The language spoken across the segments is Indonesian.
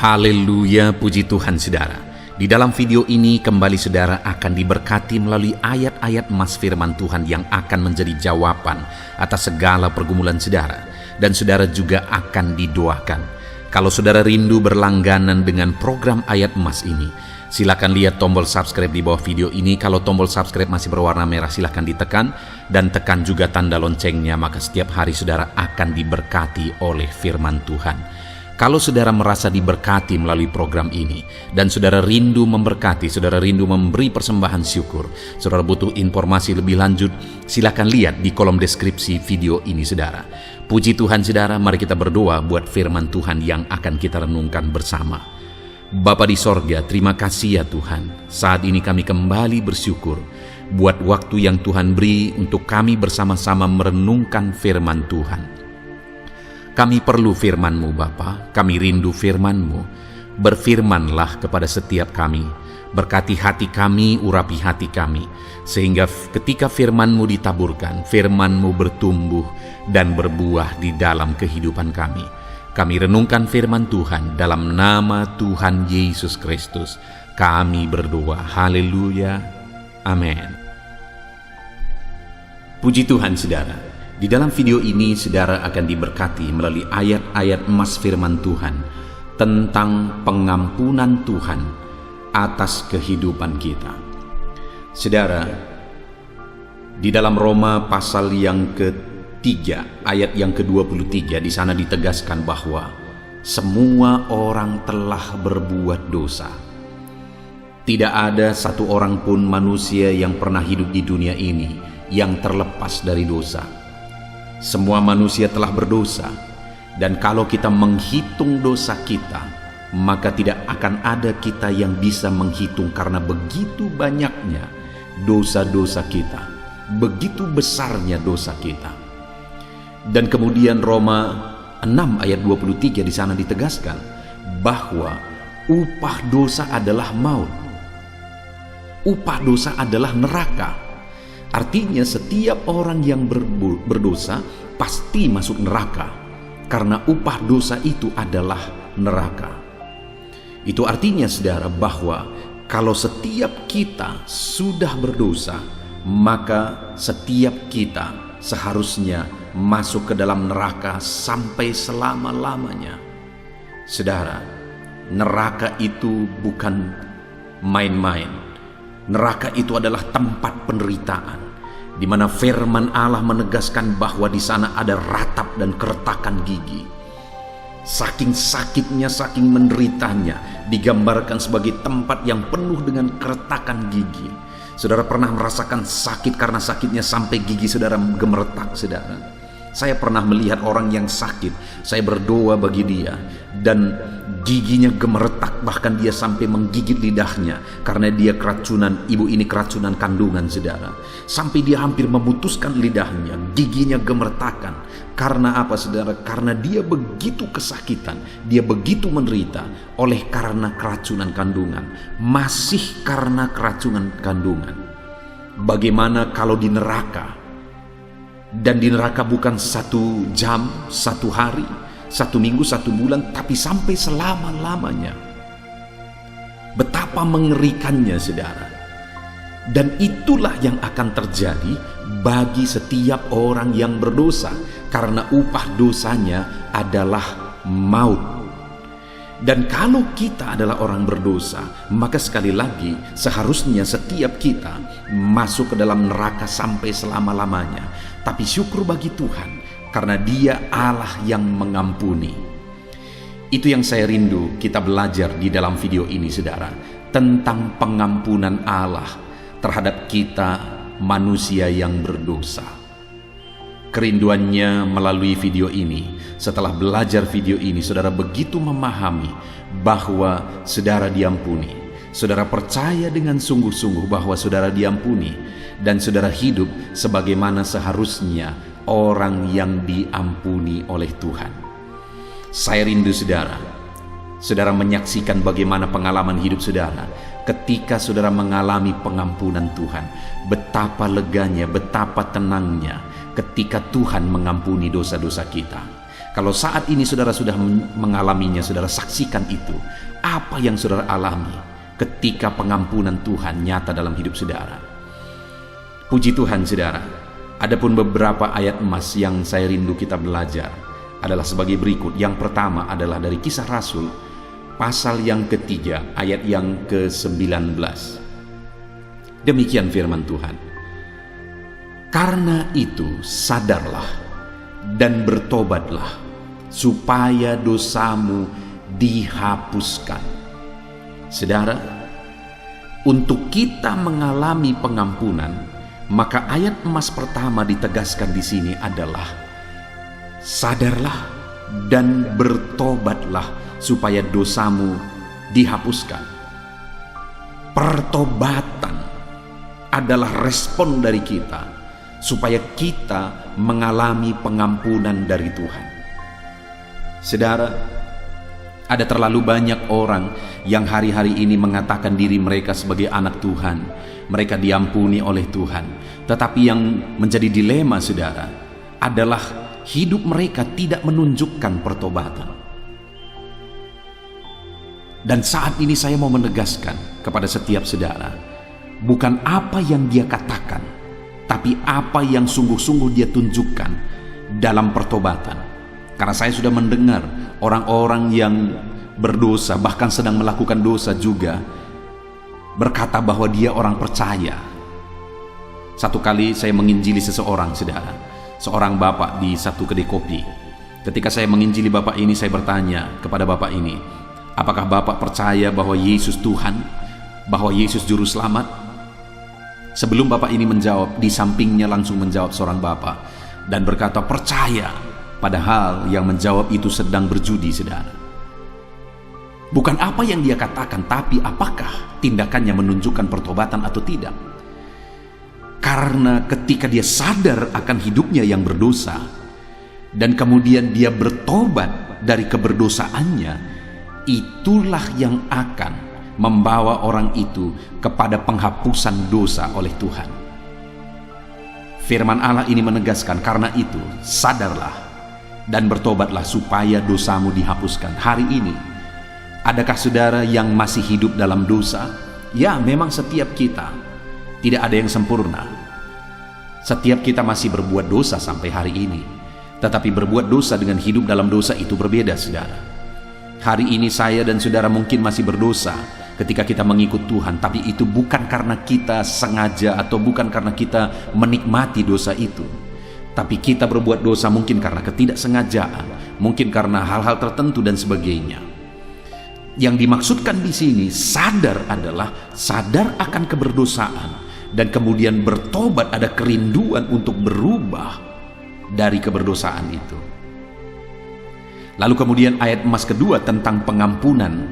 Haleluya, puji Tuhan saudara. Di dalam video ini kembali saudara akan diberkati melalui ayat-ayat emas firman Tuhan yang akan menjadi jawaban atas segala pergumulan saudara. Dan saudara juga akan didoakan. Kalau saudara rindu berlangganan dengan program ayat emas ini, silakan lihat tombol subscribe di bawah video ini. Kalau tombol subscribe masih berwarna merah, silakan ditekan. Dan tekan juga tanda loncengnya, maka setiap hari saudara akan diberkati oleh firman Tuhan. Kalau saudara merasa diberkati melalui program ini, dan saudara rindu memberkati, saudara rindu memberi persembahan syukur, saudara butuh informasi lebih lanjut, silakan lihat di kolom deskripsi video ini saudara. Puji Tuhan saudara, mari kita berdoa buat firman Tuhan yang akan kita renungkan bersama. Bapa di sorga, terima kasih ya Tuhan. Saat ini kami kembali bersyukur buat waktu yang Tuhan beri untuk kami bersama-sama merenungkan firman Tuhan. Kami perlu firman-Mu Bapa, kami rindu firman-Mu. Berfirmanlah kepada setiap kami, berkati hati kami, urapi hati kami, sehingga ketika firman-Mu ditaburkan, firman-Mu bertumbuh dan berbuah di dalam kehidupan kami. Kami renungkan firman Tuhan dalam nama Tuhan Yesus Kristus. Kami berdoa, haleluya, amin. Puji Tuhan saudara. Di dalam video ini saudara akan diberkati melalui ayat-ayat emas firman Tuhan tentang pengampunan Tuhan atas kehidupan kita. Saudara, di dalam Roma pasal yang ketiga, ayat yang ke-23, di sana ditegaskan bahwa semua orang telah berbuat dosa. Tidak ada satu orang pun manusia yang pernah hidup di dunia ini yang terlepas dari dosa. Semua manusia telah berdosa, dan kalau kita menghitung dosa kita, maka tidak akan ada kita yang bisa menghitung karena begitu banyaknya dosa-dosa kita, begitu besarnya dosa kita. Dan kemudian Roma 6 ayat 23 di sana ditegaskan bahwa upah dosa adalah maut. Upah dosa adalah neraka. Artinya setiap orang yang berdosa pasti masuk neraka, karena upah dosa itu adalah neraka. Itu artinya saudara bahwa kalau setiap kita sudah berdosa, maka setiap kita seharusnya masuk ke dalam neraka sampai selama-lamanya. Saudara, neraka itu bukan main-main. Neraka itu adalah tempat penderitaan, di mana firman Allah menegaskan bahwa di sana ada ratap dan keretakan gigi. Saking sakitnya, saking menderitanya, digambarkan sebagai tempat yang penuh dengan keretakan gigi. Saudara pernah merasakan sakit karena sakitnya sampai gigi saudara gemeretak saudara? Saya pernah melihat orang yang sakit, saya berdoa bagi dia, dan giginya gemeretak, bahkan dia sampai menggigit lidahnya karena dia keracunan, ibu ini keracunan kandungan saudara. Sampai dia hampir memutuskan lidahnya, giginya gemeretakan. Karena apa saudara? Karena dia begitu kesakitan, dia begitu menderita oleh karena keracunan kandungan, masih karena keracunan kandungan. Bagaimana kalau di neraka? Dan di neraka bukan 1 jam, 1 hari, 1 minggu, 1 bulan, tapi sampai selama-lamanya. Betapa mengerikannya saudara. Dan itulah yang akan terjadi bagi setiap orang yang berdosa, karena upah dosanya adalah maut. Dan kalau kita adalah orang berdosa, maka sekali lagi seharusnya setiap kita masuk ke dalam neraka sampai selama-lamanya. Tapi syukur bagi Tuhan, karena Dia Allah yang mengampuni. Itu yang saya rindu kita belajar di dalam video ini saudara, tentang pengampunan Allah terhadap kita manusia yang berdosa. Kerinduannya melalui video ini, setelah belajar video ini, saudara begitu memahami bahwa saudara diampuni. Saudara percaya dengan sungguh-sungguh bahwa saudara diampuni, dan saudara hidup sebagaimana seharusnya orang yang diampuni oleh Tuhan. Saya rindu saudara menyaksikan bagaimana pengalaman hidup saudara ketika saudara mengalami pengampunan Tuhan. Betapa leganya, betapa tenangnya ketika Tuhan mengampuni dosa-dosa kita. Kalau saat ini saudara sudah mengalaminya, saudara saksikan itu. Apa yang saudara alami ketika pengampunan Tuhan nyata dalam hidup saudara. Puji Tuhan saudara. Adapun beberapa ayat emas yang saya rindu kita belajar adalah sebagai berikut. Yang pertama adalah dari Kisah Rasul pasal yang ketiga ayat yang ke-19. Demikian firman Tuhan. Karena itu sadarlah dan bertobatlah supaya dosamu dihapuskan. Saudara, untuk kita mengalami pengampunan, maka ayat emas pertama ditegaskan di sini adalah sadarlah dan bertobatlah supaya dosamu dihapuskan. Pertobatan adalah respon dari kita supaya kita mengalami pengampunan dari Tuhan. Saudara, ada terlalu banyak orang yang hari-hari ini mengatakan diri mereka sebagai anak Tuhan. Mereka diampuni oleh Tuhan. Tetapi yang menjadi dilema saudara adalah hidup mereka tidak menunjukkan pertobatan. Dan saat ini saya mau menegaskan kepada setiap saudara, bukan apa yang dia katakan, tapi apa yang sungguh-sungguh dia tunjukkan dalam pertobatan. Karena saya sudah mendengar orang-orang yang berdosa, bahkan sedang melakukan dosa juga, berkata bahwa dia orang percaya. Satu kali saya menginjili seseorang, saudara, seorang bapak di satu kedai kopi. Ketika saya menginjili bapak ini, saya bertanya kepada bapak ini, apakah bapak percaya bahwa Yesus Tuhan, bahwa Yesus Juru Selamat? Sebelum bapak ini menjawab, di sampingnya langsung menjawab seorang bapak dan berkata percaya, padahal yang menjawab itu sedang berjudi, saudara. Bukan apa yang dia katakan, tapi apakah tindakannya menunjukkan pertobatan atau tidak. Karena ketika dia sadar akan hidupnya yang berdosa, dan kemudian dia bertobat dari keberdosaannya, itulah yang akan membawa orang itu kepada penghapusan dosa oleh Tuhan. Firman Allah ini menegaskan, karena itu sadarlah dan bertobatlah supaya dosamu dihapuskan. Hari ini, adakah saudara yang masih hidup dalam dosa? Ya, memang setiap kita tidak ada yang sempurna. Setiap kita masih berbuat dosa sampai hari ini. Tetapi berbuat dosa dengan hidup dalam dosa itu berbeda, saudara. Hari ini saya dan saudara mungkin masih berdosa ketika kita mengikut Tuhan, tapi itu bukan karena kita sengaja atau bukan karena kita menikmati dosa itu. Tapi kita berbuat dosa mungkin karena ketidaksengajaan, mungkin karena hal-hal tertentu dan sebagainya. Yang dimaksudkan di sini sadar adalah sadar akan keberdosaan dan kemudian bertobat, ada kerinduan untuk berubah dari keberdosaan itu. Lalu kemudian ayat emas kedua tentang pengampunan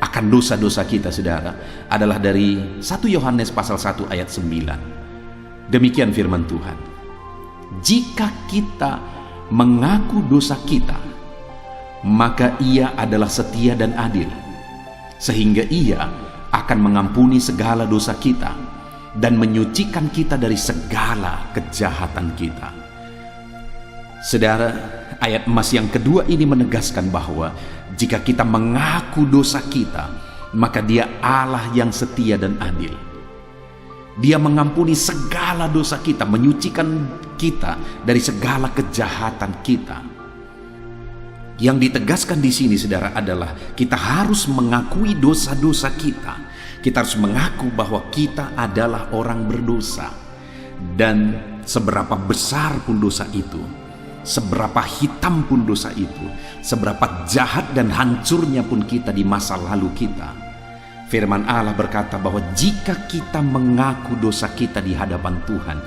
akan dosa-dosa kita, saudara, adalah dari 1 Yohanes pasal 1 ayat 9. Demikian firman Tuhan. Jika kita mengaku dosa kita, maka Ia adalah setia dan adil, sehingga Ia akan mengampuni segala dosa kita dan menyucikan kita dari segala kejahatan kita. Saudara, ayat emas yang kedua ini menegaskan bahwa jika kita mengaku dosa kita, maka Dia Allah yang setia dan adil. Dia mengampuni segala dosa kita, menyucikan kita dari segala kejahatan kita. Yang ditegaskan di sini, saudara, adalah kita harus mengakui dosa-dosa kita. Kita harus mengaku bahwa kita adalah orang berdosa. Dan seberapa besar pun dosa itu, seberapa hitam pun dosa itu, seberapa jahat dan hancurnya pun kita di masa lalu kita, firman Allah berkata bahwa jika kita mengaku dosa kita di hadapan Tuhan,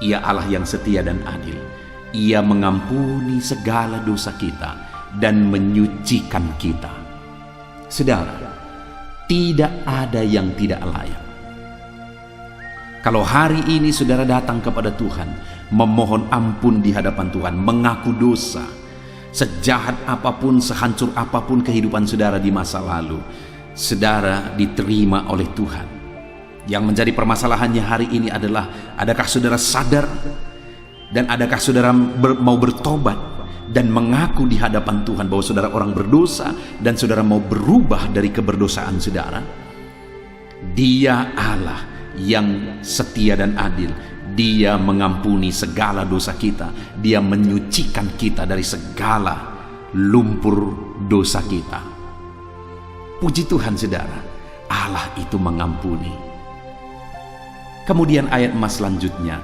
Ia Allah yang setia dan adil. Ia mengampuni segala dosa kita dan menyucikan kita. Saudara, tidak ada yang tidak layak. Kalau hari ini saudara datang kepada Tuhan, memohon ampun di hadapan Tuhan, mengaku dosa, sejahat apapun, sehancur apapun kehidupan saudara di masa lalu, saudara diterima oleh Tuhan. Yang menjadi permasalahannya hari ini adalah, adakah saudara sadar dan adakah saudara mau bertobat dan mengaku di hadapan Tuhan bahwa saudara orang berdosa dan saudara mau berubah dari keberdosaan saudara, Dia Allah yang setia dan adil. Dia mengampuni segala dosa kita. Dia menyucikan kita dari segala lumpur dosa kita. Puji Tuhan saudara, Allah itu mengampuni. Kemudian ayat emas selanjutnya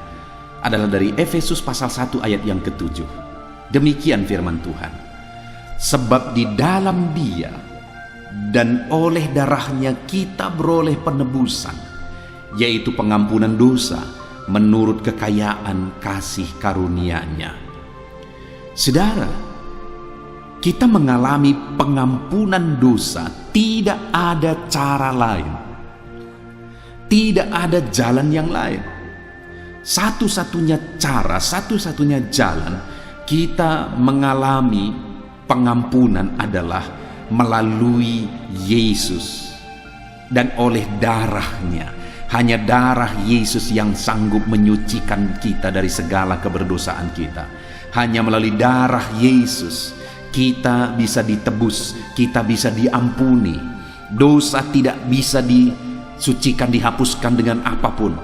adalah dari Efesus pasal 1 ayat yang ke-7. Demikian firman Tuhan. Sebab di dalam Dia dan oleh darahnya kita beroleh penebusan, yaitu pengampunan dosa menurut kekayaan kasih karunia-Nya. Saudara, kita mengalami pengampunan dosa, tidak ada cara lain. Tidak ada jalan yang lain. Satu-satunya cara, satu-satunya jalan kita mengalami pengampunan adalah melalui Yesus dan oleh darahnya. Hanya darah Yesus yang sanggup menyucikan kita dari segala keberdosaan kita. Hanya melalui darah Yesus kita bisa ditebus, kita bisa diampuni. Dosa tidak bisa disucikan, dihapuskan dengan apapun.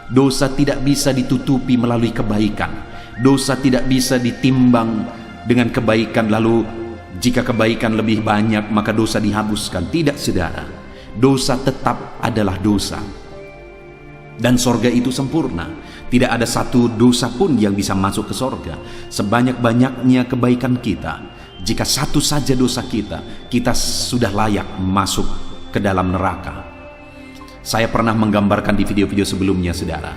Dosa tidak bisa ditutupi melalui kebaikan. Dosa tidak bisa ditimbang dengan kebaikan, lalu jika kebaikan lebih banyak maka dosa dihapuskan. Tidak saudara, dosa tetap adalah dosa. Dan sorga itu sempurna. Tidak ada satu dosa pun yang bisa masuk ke sorga. Sebanyak-banyaknya kebaikan kita, jika satu saja dosa kita, kita sudah layak masuk ke dalam neraka. Saya pernah menggambarkan di video-video sebelumnya saudara.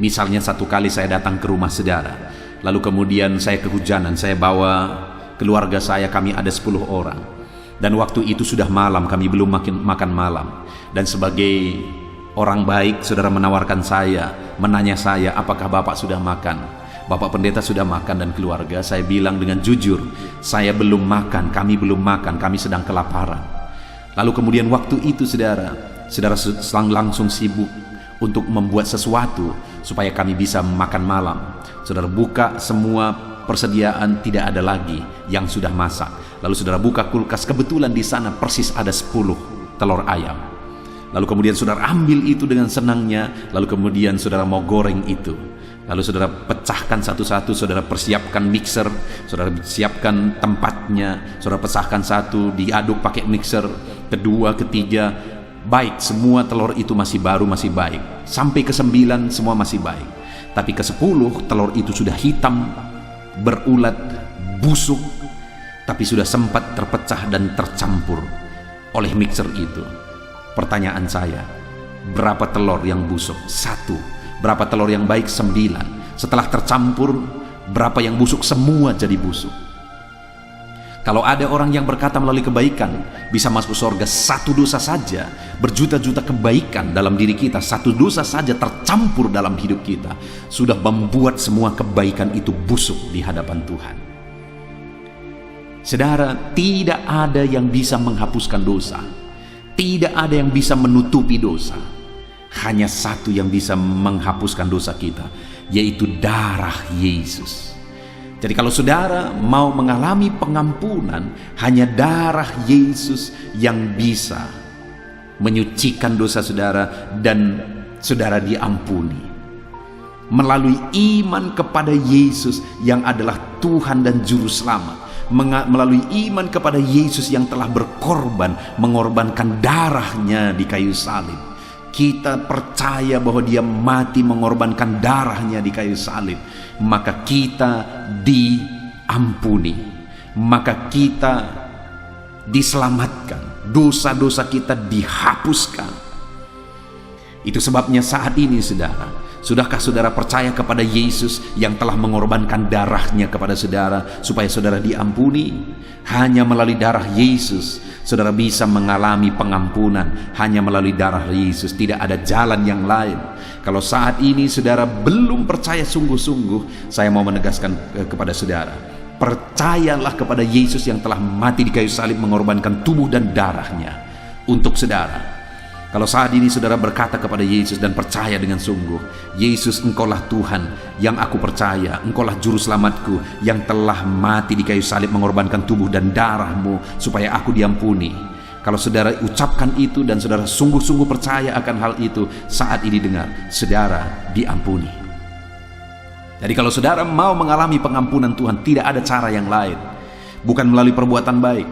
Misalnya satu kali saya datang ke rumah saudara, lalu kemudian saya kehujanan, saya bawa keluarga saya, kami ada 10 orang. Dan waktu itu sudah malam, kami belum makan malam. Dan sebagai orang baik, saudara menawarkan saya, menanya saya, apakah Bapak sudah makan? Bapak pendeta sudah makan dan keluarga. Saya bilang dengan jujur, saya belum makan, kami belum makan, kami sedang kelaparan. Lalu kemudian waktu itu saudara langsung sibuk untuk membuat sesuatu supaya kami bisa makan malam. Saudara buka semua persediaan, tidak ada lagi yang sudah masak. Lalu saudara buka kulkas, kebetulan di sana persis ada 10 telur ayam. Lalu kemudian saudara ambil itu dengan senangnya, lalu kemudian saudara mau goreng itu. Lalu saudara pecahkan satu-satu, saudara persiapkan mixer, saudara siapkan tempatnya, saudara pecahkan satu, diaduk pakai mixer, kedua, ketiga, baik, semua telur itu masih baru, masih baik. Sampai ke-9 semua masih baik. Tapi ke-10 telur itu sudah hitam, berulat, busuk, tapi sudah sempat terpecah dan tercampur oleh mixer itu. Pertanyaan saya, berapa telur yang busuk? 1. Berapa telur yang baik? 9. Setelah tercampur, berapa yang busuk? Semua jadi busuk. Kalau ada orang yang berkata melalui kebaikan bisa masuk surga, satu dosa saja, berjuta-juta kebaikan dalam diri kita, satu dosa saja tercampur dalam hidup kita, sudah membuat semua kebaikan itu busuk di hadapan Tuhan. Saudara, tidak ada yang bisa menghapuskan dosa. Tidak ada yang bisa menutupi dosa. Hanya satu yang bisa menghapuskan dosa kita, yaitu darah Yesus. Jadi kalau saudara mau mengalami pengampunan, hanya darah Yesus yang bisa menyucikan dosa saudara dan saudara diampuni. Melalui iman kepada Yesus yang adalah Tuhan dan Juru Selamat. Melalui iman kepada Yesus yang telah berkorban, mengorbankan darahnya di kayu salib. Kita percaya bahwa dia mati mengorbankan darahnya di kayu salib, maka kita diampuni, maka kita diselamatkan, dosa-dosa kita dihapuskan. Itu sebabnya saat ini saudara, sudahkah saudara percaya kepada Yesus yang telah mengorbankan darahnya kepada saudara supaya saudara diampuni? Hanya melalui darah Yesus saudara bisa mengalami pengampunan. Hanya melalui darah Yesus, tidak ada jalan yang lain. Kalau saat ini saudara belum percaya sungguh-sungguh, saya mau menegaskan kepada saudara, percayalah kepada Yesus yang telah mati di kayu salib mengorbankan tubuh dan darahnya untuk saudara. Kalau saat ini saudara berkata kepada Yesus dan percaya dengan sungguh, Yesus, Engkaulah Tuhan yang aku percaya, Engkaulah Juru Selamatku yang telah mati di kayu salib mengorbankan tubuh dan darah-Mu supaya aku diampuni. Kalau saudara ucapkan itu dan saudara sungguh-sungguh percaya akan hal itu, saat ini dengar, saudara diampuni. Jadi kalau saudara mau mengalami pengampunan Tuhan, tidak ada cara yang lain. Bukan melalui perbuatan baik,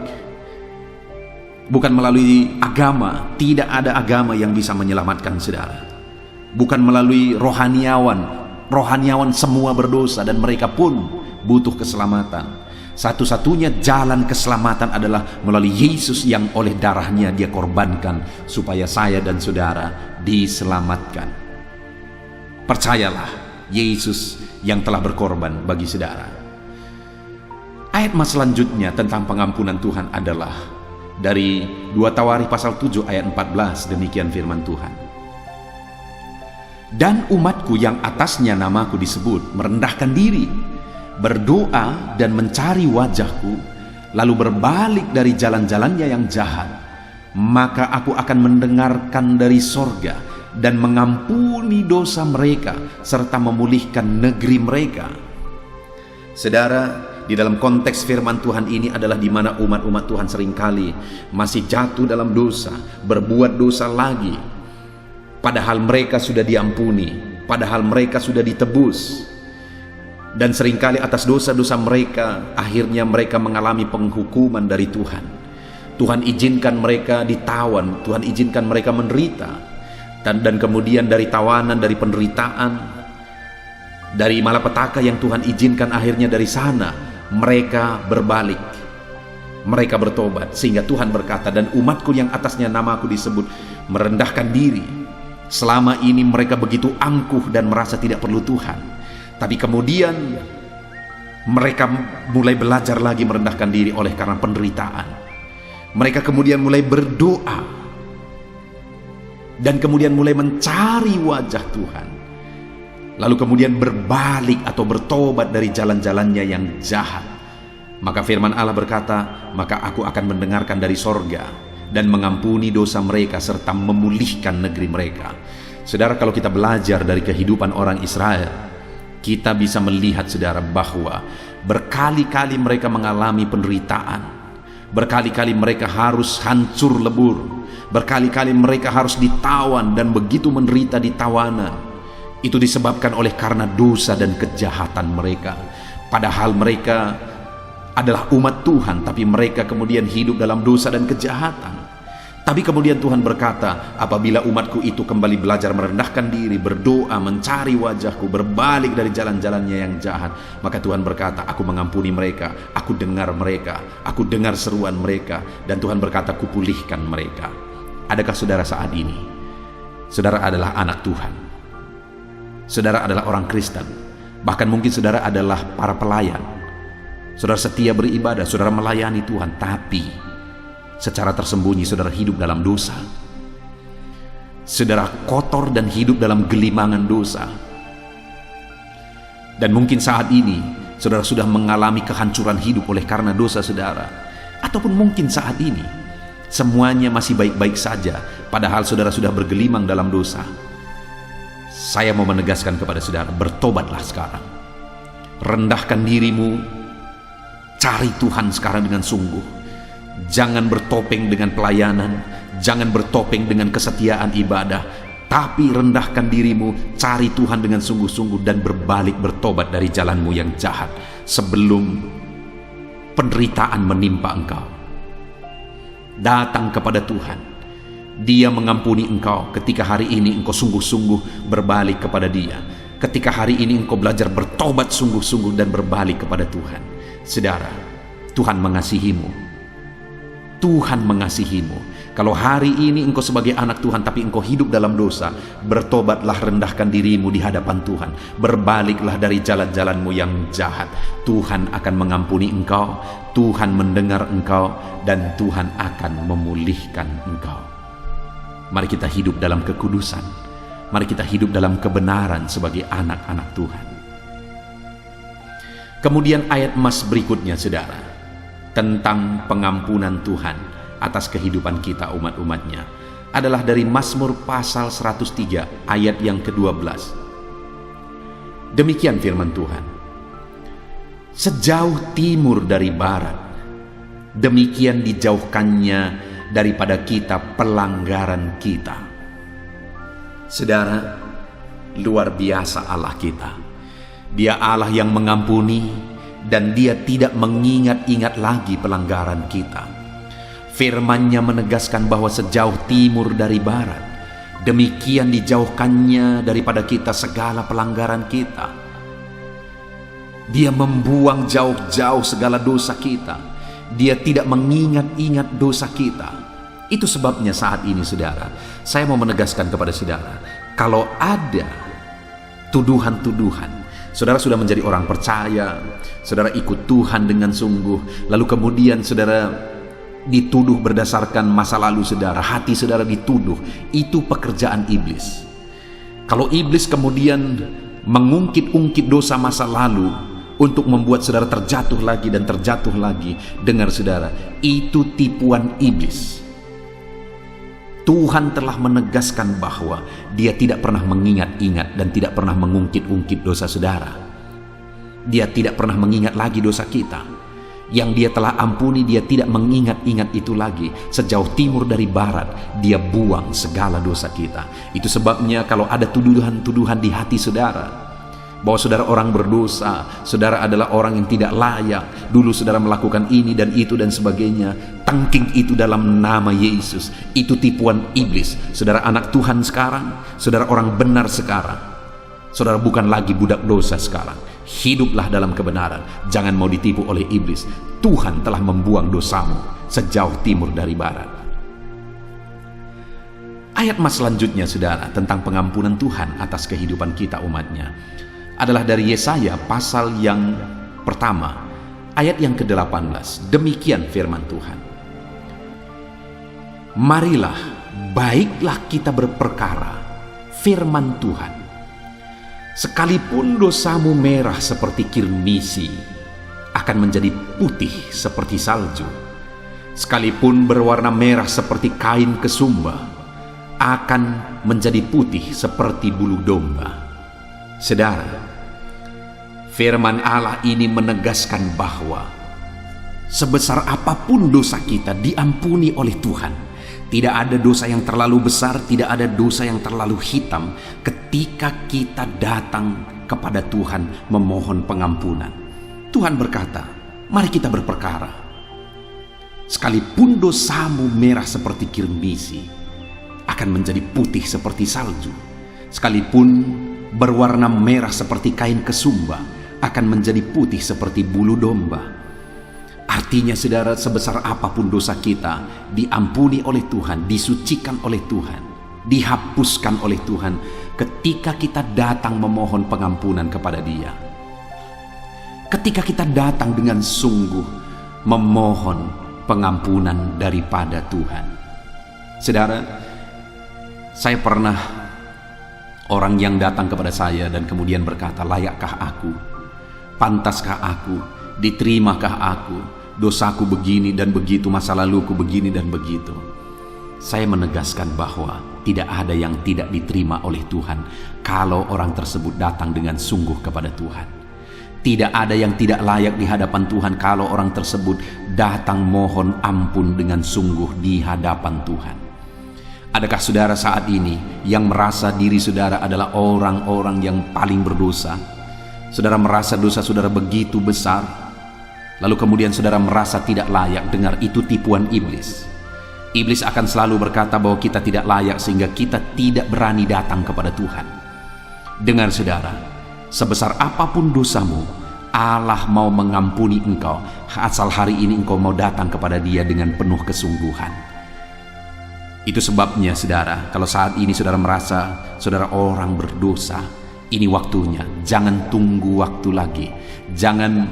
bukan melalui agama. Tidak ada agama yang bisa menyelamatkan saudara. Bukan melalui rohaniawan semua berdosa dan mereka pun butuh keselamatan. Satu-satunya jalan keselamatan adalah melalui Yesus yang oleh darahnya Dia korbankan supaya saya dan saudara diselamatkan. Percayalah Yesus yang telah berkorban bagi saudara. Ayat mas selanjutnya tentang pengampunan Tuhan adalah dari 2 Tawarikh pasal 7 ayat 14. Demikian firman Tuhan. Dan umatku yang atasnya namaku disebut merendahkan diri, berdoa dan mencari wajahku, lalu berbalik dari jalan-jalannya yang jahat, maka aku akan mendengarkan dari sorga dan mengampuni dosa mereka serta memulihkan negeri mereka. Saudara, di dalam konteks firman Tuhan ini adalah di mana umat-umat Tuhan seringkali masih jatuh dalam dosa, berbuat dosa lagi, padahal mereka sudah diampuni, padahal mereka sudah ditebus. Dan seringkali atas dosa-dosa mereka, akhirnya mereka mengalami penghukuman dari Tuhan. Tuhan izinkan mereka ditawan, Tuhan izinkan mereka menderita, dan kemudian dari tawanan, dari penderitaan, dari malapetaka yang Tuhan izinkan, akhirnya dari sana mereka berbalik, mereka bertobat, sehingga Tuhan berkata, dan umatku yang atasnya namaku disebut merendahkan diri. Selama ini mereka begitu angkuh dan merasa tidak perlu Tuhan, tapi kemudian mereka mulai belajar lagi merendahkan diri oleh karena penderitaan. Mereka kemudian mulai berdoa dan kemudian mulai mencari wajah Tuhan, lalu kemudian berbalik atau bertobat dari jalan-jalannya yang jahat. Maka firman Allah berkata, maka aku akan mendengarkan dari sorga dan mengampuni dosa mereka serta memulihkan negeri mereka. Saudara, kalau kita belajar dari kehidupan orang Israel, kita bisa melihat saudara bahwa berkali-kali mereka mengalami penderitaan, berkali-kali mereka harus hancur lebur, berkali-kali mereka harus ditawan dan begitu menderita di tawanan. Itu disebabkan oleh karena dosa dan kejahatan mereka. Padahal mereka adalah umat Tuhan, tapi mereka kemudian hidup dalam dosa dan kejahatan. Tapi kemudian Tuhan berkata, apabila umatku itu kembali belajar merendahkan diri, berdoa, mencari wajahku, berbalik dari jalan-jalannya yang jahat, maka Tuhan berkata, aku mengampuni mereka, aku dengar mereka, aku dengar seruan mereka, dan Tuhan berkata, kupulihkan mereka. Adakah saudara saat ini, saudara adalah anak Tuhan, saudara adalah orang Kristen, bahkan mungkin saudara adalah para pelayan, saudara setia beribadah, saudara melayani Tuhan, tapi secara tersembunyi saudara hidup dalam dosa, saudara kotor dan hidup dalam gelimangan dosa. Dan mungkin saat ini saudara sudah mengalami kehancuran hidup oleh karena dosa saudara, ataupun mungkin saat ini semuanya masih baik-baik saja padahal saudara sudah bergelimang dalam dosa. Saya mau menegaskan kepada saudara, bertobatlah sekarang, rendahkan dirimu, cari Tuhan sekarang dengan sungguh. Jangan bertopeng dengan pelayanan, jangan bertopeng dengan kesetiaan ibadah, tapi rendahkan dirimu, cari Tuhan dengan sungguh-sungguh dan berbalik, bertobat dari jalanmu yang jahat sebelum penderitaan menimpa engkau. Datang kepada Tuhan, Dia mengampuni engkau ketika hari ini engkau sungguh-sungguh berbalik kepada Dia, ketika hari ini engkau belajar bertobat sungguh-sungguh dan berbalik kepada Tuhan. Saudara, Tuhan mengasihimu. Tuhan mengasihimu. Kalau hari ini engkau sebagai anak Tuhan tapi engkau hidup dalam dosa, bertobatlah, rendahkan dirimu di hadapan Tuhan, berbaliklah dari jalan-jalanmu yang jahat. Tuhan akan mengampuni engkau, Tuhan mendengar engkau, dan Tuhan akan memulihkan engkau. Mari kita hidup dalam kekudusan, mari kita hidup dalam kebenaran sebagai anak-anak Tuhan. Kemudian ayat emas berikutnya saudara, tentang pengampunan Tuhan atas kehidupan kita umat-umatnya adalah dari Mazmur pasal 103 ayat yang ke-12. Demikian firman Tuhan. Sejauh timur dari barat, demikian dijauhkannya daripada kita pelanggaran kita. Saudara, luar biasa Allah kita. Dia Allah yang mengampuni, dan Dia tidak mengingat-ingat lagi pelanggaran kita. Firman-Nya menegaskan bahwa sejauh timur dari barat, demikian dijauhkannya daripada kita segala pelanggaran kita. Dia membuang jauh-jauh segala dosa kita. Dia tidak mengingat-ingat dosa kita. Itu sebabnya saat ini, saudara, saya mau menegaskan kepada saudara, kalau ada tuduhan-tuduhan, saudara sudah menjadi orang percaya, saudara ikut Tuhan dengan sungguh, lalu kemudian saudara dituduh berdasarkan masa lalu saudara, hati saudara dituduh, itu pekerjaan iblis. Kalau iblis kemudian mengungkit-ungkit dosa masa lalu untuk membuat saudara terjatuh lagi dan terjatuh lagi, dengar saudara, itu tipuan iblis. Tuhan telah menegaskan bahwa Dia tidak pernah mengingat-ingat dan tidak pernah mengungkit-ungkit dosa saudara. Dia tidak pernah mengingat lagi dosa kita. Yang Dia telah ampuni, Dia tidak mengingat-ingat itu lagi. Sejauh timur dari barat, Dia buang segala dosa kita. Itu sebabnya kalau ada tuduhan-tuduhan di hati saudara, bahwa saudara orang berdosa, saudara adalah orang yang tidak layak, dulu saudara melakukan ini dan itu dan sebagainya, tangking itu dalam nama Yesus. Itu tipuan iblis. Saudara anak Tuhan sekarang, saudara orang benar sekarang, saudara bukan lagi budak dosa sekarang. Hiduplah dalam kebenaran, jangan mau ditipu oleh iblis. Tuhan telah membuang dosamu sejauh timur dari barat. Ayat mas selanjutnya saudara, tentang pengampunan Tuhan atas kehidupan kita umatnya, adalah dari Yesaya pasal yang pertama ayat yang ke-18. Demikian firman Tuhan. Marilah, baiklah kita berperkara, firman Tuhan. Sekalipun dosamu merah seperti kirmisi, akan menjadi putih seperti salju. Sekalipun berwarna merah seperti kain kesumba, akan menjadi putih seperti bulu domba. Saudara, firman Allah ini menegaskan bahwa sebesar apapun dosa kita diampuni oleh Tuhan. Tidak ada dosa yang terlalu besar, tidak ada dosa yang terlalu hitam ketika kita datang kepada Tuhan memohon pengampunan. Tuhan berkata, mari kita berperkara. Sekalipun dosamu merah seperti kirmisi, akan menjadi putih seperti salju. Sekalipun berwarna merah seperti kain kesumba, akan menjadi putih seperti bulu domba. Artinya saudara, sebesar apapun dosa kita diampuni oleh Tuhan, disucikan oleh Tuhan, dihapuskan oleh Tuhan ketika kita datang memohon pengampunan kepada Dia. Ketika kita datang dengan sungguh memohon pengampunan daripada Tuhan. Saudara, saya pernah orang yang datang kepada saya dan kemudian berkata, layakkah aku? Pantaskah aku? Diterimakah aku? Dosaku begini dan begitu, masa laluku begini dan begitu. Saya menegaskan bahwa tidak ada yang tidak diterima oleh Tuhan kalau orang tersebut datang dengan sungguh kepada Tuhan. Tidak ada yang tidak layak di hadapan Tuhan kalau orang tersebut datang mohon ampun dengan sungguh di hadapan Tuhan. Adakah saudara saat ini yang merasa diri saudara adalah orang-orang yang paling berdosa? Saudara merasa dosa saudara begitu besar, lalu kemudian saudara merasa tidak layak. Dengar, itu tipuan iblis. Iblis akan selalu berkata bahwa kita tidak layak sehingga kita tidak berani datang kepada Tuhan. Dengar saudara, sebesar apapun dosamu, Allah mau mengampuni engkau asal hari ini engkau mau datang kepada Dia dengan penuh kesungguhan. Itu sebabnya saudara, kalau saat ini saudara merasa saudara orang berdosa, ini waktunya. Jangan tunggu waktu lagi, jangan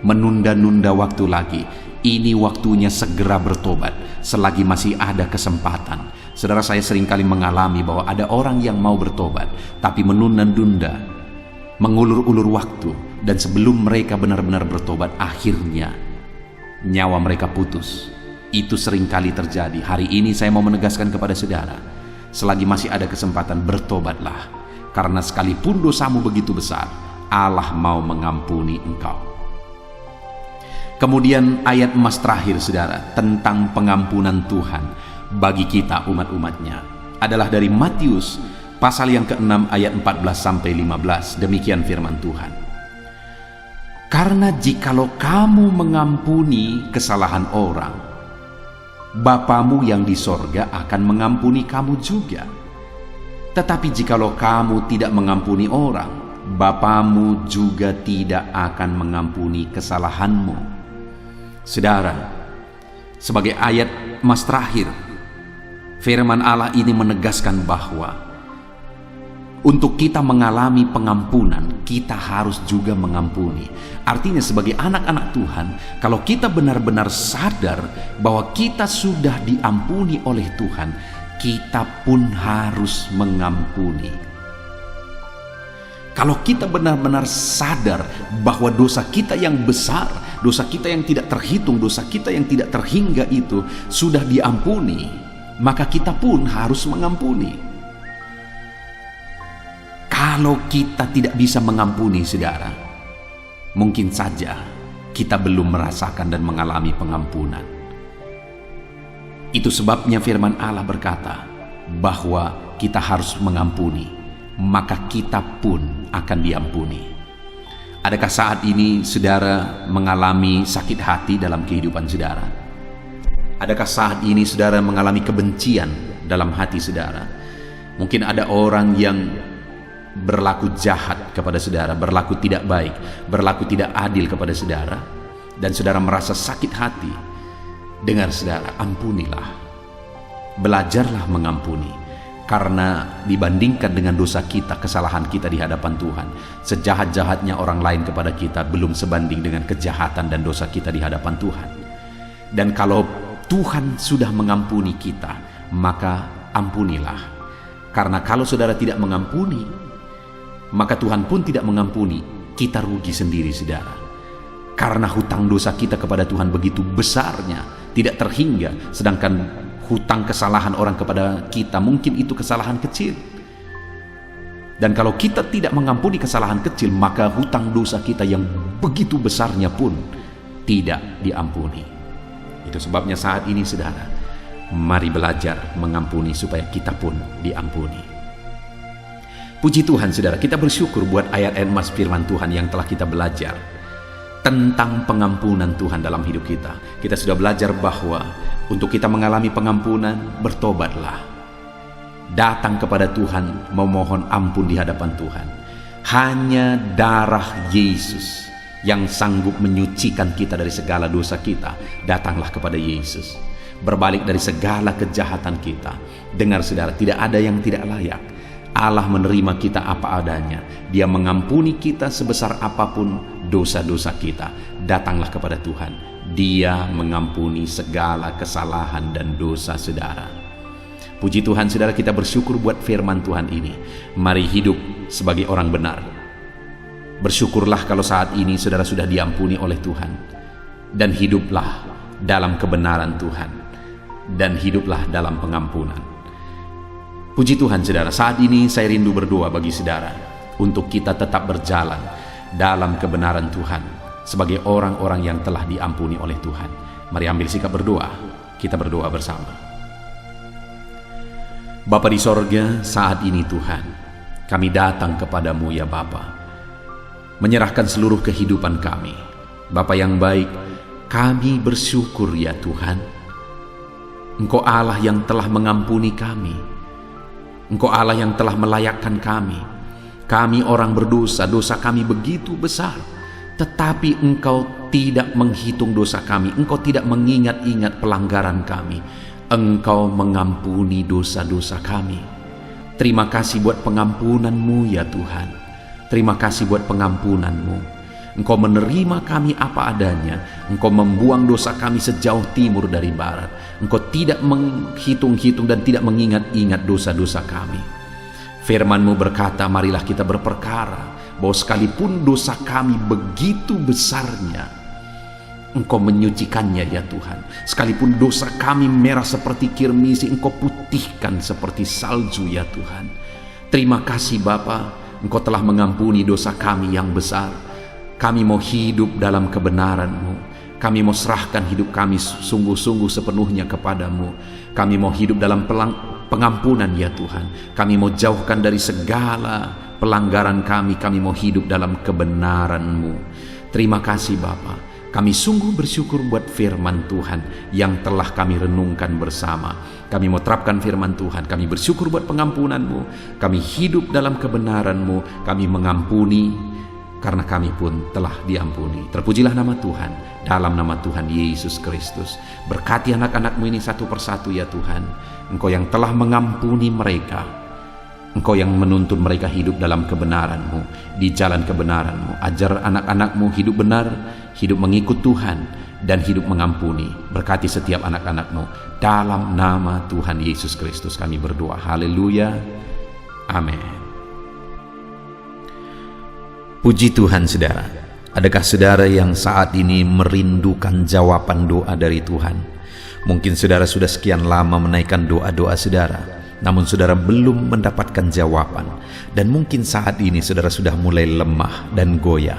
menunda-nunda waktu lagi. Ini waktunya segera bertobat selagi masih ada kesempatan. Saudara, saya seringkali mengalami bahwa ada orang yang mau bertobat tapi menunda-nunda, mengulur-ulur waktu, dan sebelum mereka benar-benar bertobat, akhirnya nyawa mereka putus. Itu seringkali terjadi. Hari ini saya mau menegaskan kepada saudara, selagi masih ada kesempatan, bertobatlah. Karena sekalipun dosamu begitu besar, Allah mau mengampuni engkau. Kemudian ayat emas terakhir saudara, tentang pengampunan Tuhan bagi kita umat-umatnya, adalah dari Matius pasal yang ke-6 ayat 14-15. Demikian firman Tuhan. Karena jikalau kamu mengampuni kesalahan orang, Bapamu yang di sorga akan mengampuni kamu juga. Tetapi jikalau kamu tidak mengampuni orang, Bapamu juga tidak akan mengampuni kesalahanmu. Saudara, sebagai ayat emas terakhir, firman Allah ini menegaskan bahwa untuk kita mengalami pengampunan, kita harus juga mengampuni. Artinya sebagai anak-anak Tuhan, kalau kita benar-benar sadar bahwa kita sudah diampuni oleh Tuhan, kita pun harus mengampuni. Kalau kita benar-benar sadar bahwa dosa kita yang besar, dosa kita yang tidak terhitung, dosa kita yang tidak terhingga itu sudah diampuni, maka kita pun harus mengampuni. Kalau kita tidak bisa mengampuni saudara, mungkin saja kita belum merasakan dan mengalami pengampunan. Itu sebabnya firman Allah berkata bahwa kita harus mengampuni, maka kita pun akan diampuni. Adakah saat ini saudara mengalami sakit hati dalam kehidupan saudara? Adakah saat ini saudara mengalami kebencian dalam hati saudara? Mungkin ada orang yang berlaku jahat kepada saudara, berlaku tidak baik, berlaku tidak adil kepada saudara, dan saudara merasa sakit hati. Dengar saudara, ampunilah, belajarlah mengampuni, karena dibandingkan dengan dosa kita, kesalahan kita di hadapan Tuhan, sejahat-jahatnya orang lain kepada kita belum sebanding dengan kejahatan dan dosa kita di hadapan Tuhan. Dan kalau Tuhan sudah mengampuni kita, maka ampunilah, karena kalau saudara tidak mengampuni, maka Tuhan pun tidak mengampuni. Kita rugi sendiri saudara, karena hutang dosa kita kepada Tuhan begitu besarnya, tidak terhingga. Sedangkan hutang kesalahan orang kepada kita, mungkin itu kesalahan kecil. Dan kalau kita tidak mengampuni kesalahan kecil, maka hutang dosa kita yang begitu besarnya pun tidak diampuni. Itu sebabnya saat ini saudara, mari belajar mengampuni supaya kita pun diampuni. Puji Tuhan saudara, kita bersyukur buat ayat-ayat emas firman Tuhan yang telah kita belajar tentang pengampunan Tuhan dalam hidup kita. Kita sudah belajar bahwa untuk kita mengalami pengampunan, bertobatlah, datang kepada Tuhan, memohon ampun di hadapan Tuhan. Hanya darah Yesus yang sanggup menyucikan kita dari segala dosa kita. Datanglah kepada Yesus, berbalik dari segala kejahatan kita. Dengar saudara, tidak ada yang tidak layak. Allah menerima kita apa adanya. Dia mengampuni kita sebesar apapun dosa-dosa kita. Datanglah kepada Tuhan. Dia mengampuni segala kesalahan dan dosa saudara. Puji Tuhan saudara, kita bersyukur buat firman Tuhan ini. Mari hidup sebagai orang benar. Bersyukurlah kalau saat ini saudara sudah diampuni oleh Tuhan. Dan hiduplah dalam kebenaran Tuhan. Dan hiduplah dalam pengampunan. Puji Tuhan saudara, saat ini saya rindu berdoa bagi saudara untuk kita tetap berjalan dalam kebenaran Tuhan sebagai orang-orang yang telah diampuni oleh Tuhan. Mari ambil sikap berdoa, kita berdoa bersama. Bapa di sorga, saat ini Tuhan, kami datang kepadamu ya Bapa, menyerahkan seluruh kehidupan kami. Bapa yang baik, kami bersyukur ya Tuhan, Engkau Allah yang telah mengampuni kami. Engkau Allah yang telah melayakkan kami. Kami orang berdosa, dosa kami begitu besar. Tetapi Engkau tidak menghitung dosa kami. Engkau tidak mengingat-ingat pelanggaran kami. Engkau mengampuni dosa-dosa kami. Terima kasih buat pengampunan-Mu ya Tuhan. Terima kasih buat pengampunan-Mu. Engkau menerima kami apa adanya. Engkau membuang dosa kami sejauh timur dari barat. Engkau tidak menghitung-hitung dan tidak mengingat-ingat dosa-dosa kami. Firman-Mu berkata, marilah kita berperkara bahwa sekalipun dosa kami begitu besarnya, Engkau menyucikannya ya Tuhan. Sekalipun dosa kami merah seperti kirmisi, Engkau putihkan seperti salju ya Tuhan. Terima kasih Bapa, Engkau telah mengampuni dosa kami yang besar. Kami mau hidup dalam kebenaran-Mu. Kami mau serahkan hidup kami sungguh-sungguh sepenuhnya kepadamu. Kami mau hidup dalam pengampunan ya Tuhan. Kami mau jauhkan dari segala pelanggaran kami. Kami mau hidup dalam kebenaran-Mu. Terima kasih Bapa. Kami sungguh bersyukur buat firman Tuhan yang telah kami renungkan bersama. Kami mau terapkan firman Tuhan. Kami bersyukur buat pengampunan-Mu. Kami hidup dalam kebenaran-Mu. Kami mengampuni karena kami pun telah diampuni. Terpujilah nama Tuhan. Dalam nama Tuhan Yesus Kristus. Berkati anak-anak-Mu ini satu persatu ya Tuhan. Engkau yang telah mengampuni mereka. Engkau yang menuntun mereka hidup dalam kebenaran-Mu, di jalan kebenaran-Mu. Ajar anak-anak-Mu hidup benar, hidup mengikut Tuhan, dan hidup mengampuni. Berkati setiap anak-anak-Mu. Dalam nama Tuhan Yesus Kristus kami berdoa. Haleluya. Amin. Puji Tuhan saudara. Adakah saudara yang saat ini merindukan jawaban doa dari Tuhan? Mungkin saudara sudah sekian lama menaikkan doa-doa saudara, namun saudara belum mendapatkan jawaban. Dan mungkin saat ini saudara sudah mulai lemah dan goyah.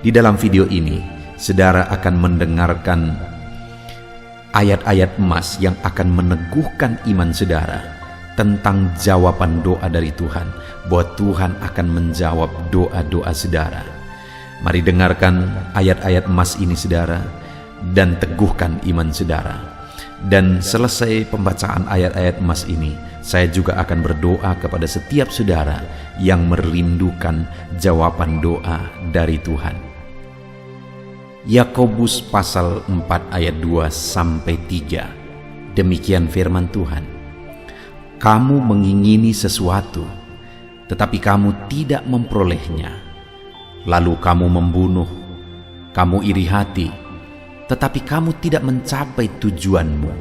Di dalam video ini, saudara akan mendengarkan ayat-ayat emas yang akan meneguhkan iman saudara tentang jawaban doa dari Tuhan, bahwa Tuhan akan menjawab doa-doa saudara. Mari dengarkan ayat-ayat emas ini saudara, dan teguhkan iman saudara. Dan selesai pembacaan ayat-ayat emas ini, saya juga akan berdoa kepada setiap saudara yang merindukan jawaban doa dari Tuhan. Yakobus pasal 4 ayat 2-3. Demikian firman Tuhan. Kamu mengingini sesuatu, tetapi kamu tidak memperolehnya. Lalu kamu membunuh, kamu iri hati, tetapi kamu tidak mencapai tujuanmu.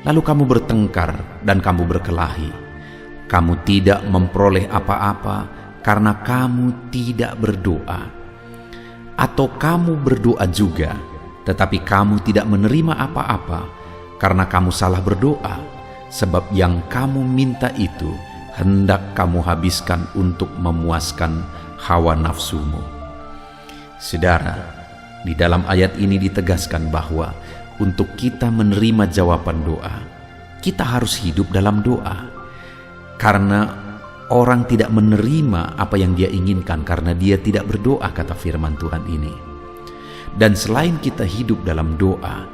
Lalu kamu bertengkar dan kamu berkelahi. Kamu tidak memperoleh apa-apa karena kamu tidak berdoa. Atau kamu berdoa juga, tetapi kamu tidak menerima apa-apa karena kamu salah berdoa, sebab yang kamu minta itu hendak kamu habiskan untuk memuaskan hawa nafsumu. Saudara, di dalam ayat ini ditegaskan bahwa untuk kita menerima jawaban doa, kita harus hidup dalam doa. Karena orang tidak menerima apa yang dia inginkan karena dia tidak berdoa, kata firman Tuhan ini. Dan selain kita hidup dalam doa,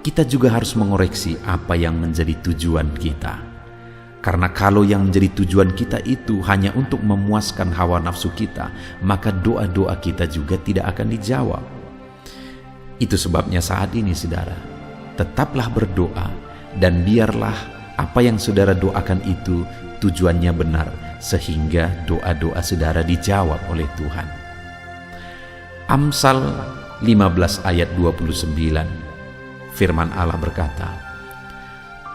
kita juga harus mengoreksi apa yang menjadi tujuan kita. Karena kalau yang menjadi tujuan kita itu hanya untuk memuaskan hawa nafsu kita, maka doa-doa kita juga tidak akan dijawab. Itu sebabnya saat ini saudara, tetaplah berdoa, dan biarlah apa yang saudara doakan itu tujuannya benar, sehingga doa-doa saudara dijawab oleh Tuhan. Amsal 15 ayat 29, firman Allah berkata,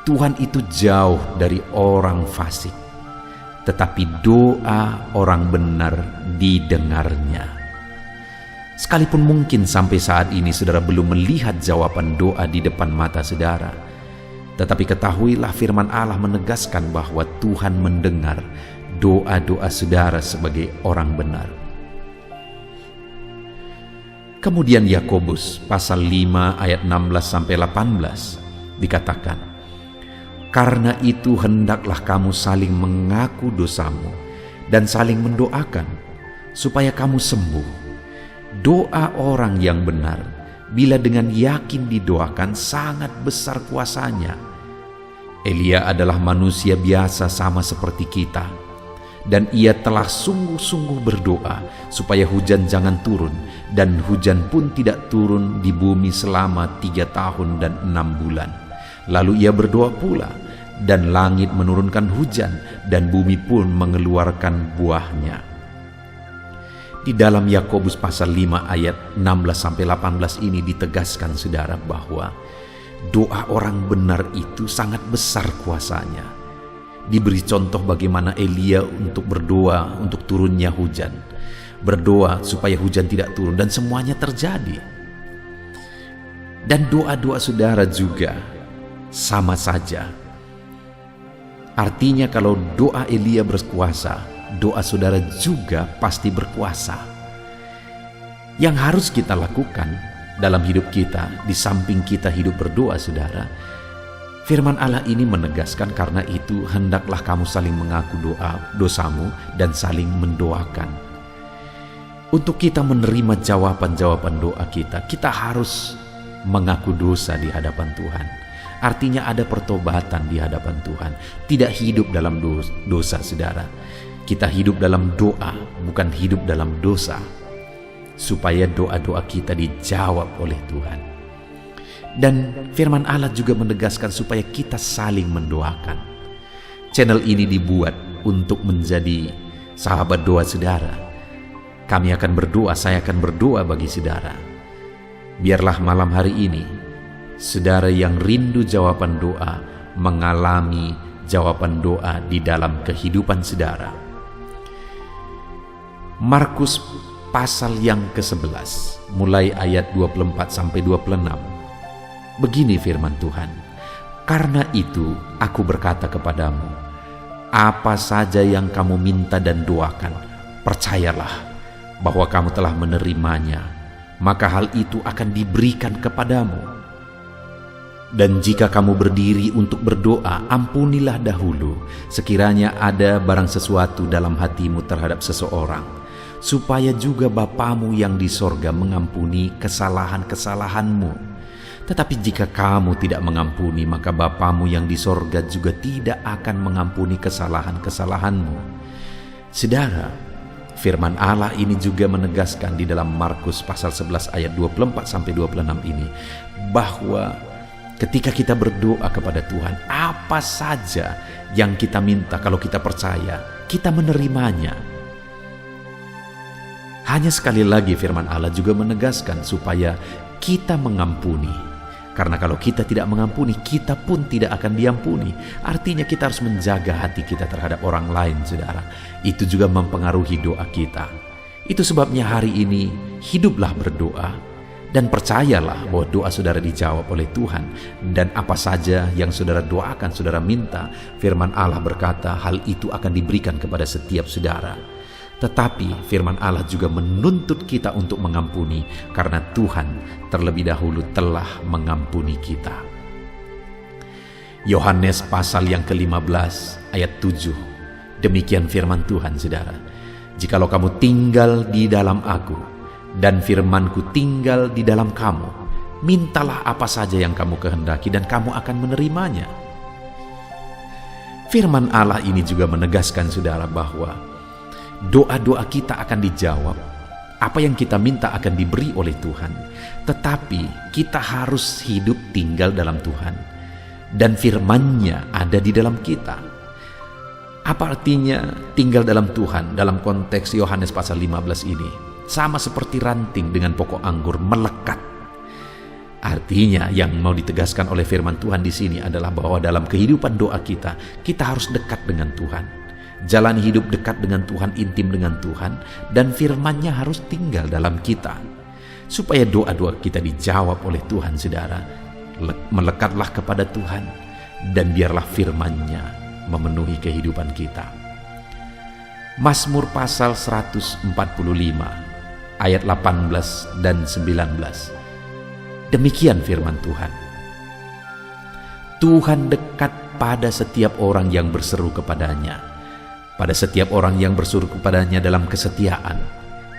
Tuhan itu jauh dari orang fasik, tetapi doa orang benar didengarnya. Sekalipun mungkin sampai saat ini saudara belum melihat jawaban doa di depan mata saudara, tetapi ketahuilah firman Allah menegaskan bahwa Tuhan mendengar doa-doa saudara sebagai orang benar. Kemudian Yakobus pasal 5 ayat 16-18 dikatakan, karena itu hendaklah kamu saling mengaku dosamu dan saling mendoakan supaya kamu sembuh. Doa orang yang benar bila dengan yakin didoakan sangat besar kuasanya. Elia adalah manusia biasa sama seperti kita, dan ia telah sungguh-sungguh berdoa supaya hujan jangan turun, dan hujan pun tidak turun di bumi selama 3 tahun dan 6 bulan. Lalu ia berdoa pula, dan langit menurunkan hujan, dan bumi pun mengeluarkan buahnya. Di dalam Yakobus pasal 5 ayat 16-18 ini ditegaskan saudara bahwa doa orang benar itu sangat besar kuasanya. Diberi contoh bagaimana Elia untuk berdoa untuk turunnya hujan, berdoa supaya hujan tidak turun, dan semuanya terjadi. Dan doa-doa saudara juga sama saja. Artinya kalau doa Elia berkuasa, doa saudara juga pasti berkuasa. Yang harus kita lakukan dalam hidup kita, di samping kita hidup berdoa saudara, firman Allah ini menegaskan, karena itu hendaklah kamu saling mengaku dosamu dan saling mendoakan. Untuk kita menerima jawaban-jawaban doa kita, kita harus mengaku dosa di hadapan Tuhan. Artinya ada pertobatan di hadapan Tuhan. Tidak hidup dalam dosa saudara. Kita hidup dalam doa, bukan hidup dalam dosa. Supaya doa-doa kita dijawab oleh Tuhan. Dan firman Allah juga menegaskan supaya kita saling mendoakan. Channel ini dibuat untuk menjadi sahabat doa saudara. Kami akan berdoa, saya akan berdoa bagi saudara. Biarlah malam hari ini, saudara yang rindu jawaban doa, mengalami jawaban doa di dalam kehidupan saudara. Markus pasal yang ke-11, mulai ayat 24 sampai 26. Begini firman Tuhan, "Karena itu aku berkata kepadamu, apa saja yang kamu minta dan doakan, percayalah bahwa kamu telah menerimanya, maka hal itu akan diberikan kepadamu. Dan jika kamu berdiri untuk berdoa, ampunilah dahulu sekiranya ada barang sesuatu dalam hatimu terhadap seseorang, supaya juga Bapamu yang di sorga mengampuni kesalahan-kesalahanmu. Tetapi jika kamu tidak mengampuni, maka Bapamu yang di sorga juga tidak akan mengampuni kesalahan-kesalahanmu." Saudara, firman Allah ini juga menegaskan di dalam Markus pasal 11 ayat 24 sampai 26 ini, bahwa ketika kita berdoa kepada Tuhan, apa saja yang kita minta, kalau kita percaya, kita menerimanya. Hanya sekali lagi firman Allah juga menegaskan supaya kita mengampuni. Karena kalau kita tidak mengampuni, kita pun tidak akan diampuni. Artinya kita harus menjaga hati kita terhadap orang lain, saudara. Itu juga mempengaruhi doa kita. Itu sebabnya hari ini, hiduplah berdoa, dan percayalah bahwa doa saudara dijawab oleh Tuhan. Dan apa saja yang saudara doakan, saudara minta, firman Allah berkata, hal itu akan diberikan kepada setiap saudara. Tetapi firman Allah juga menuntut kita untuk mengampuni, karena Tuhan terlebih dahulu telah mengampuni kita. Yohanes pasal yang ke-15 ayat 7. Demikian firman Tuhan, saudara. "Jikalau kamu tinggal di dalam aku, dan firmanku tinggal di dalam kamu, mintalah apa saja yang kamu kehendaki dan kamu akan menerimanya." Firman Allah ini juga menegaskan, saudara, bahwa doa-doa kita akan dijawab. Apa yang kita minta akan diberi oleh Tuhan. Tetapi kita harus hidup tinggal dalam Tuhan. Dan firman-Nya ada di dalam kita. Apa artinya tinggal dalam Tuhan dalam konteks Yohanes pasal 15 ini? Sama seperti ranting dengan pokok anggur melekat. Artinya yang mau ditegaskan oleh firman Tuhan di sini adalah bahwa dalam kehidupan doa kita harus dekat dengan Tuhan. Jalani hidup dekat dengan Tuhan, intim dengan Tuhan, dan firman-Nya harus tinggal dalam kita. Supaya doa-doa kita dijawab oleh Tuhan, saudara, melekatlah kepada Tuhan, dan biarlah firman-Nya memenuhi kehidupan kita. Mazmur pasal 145, ayat 18 dan 19. Demikian firman Tuhan. "Tuhan dekat pada setiap orang yang berseru kepadanya. Pada setiap orang yang berseru kepadanya dalam kesetiaan,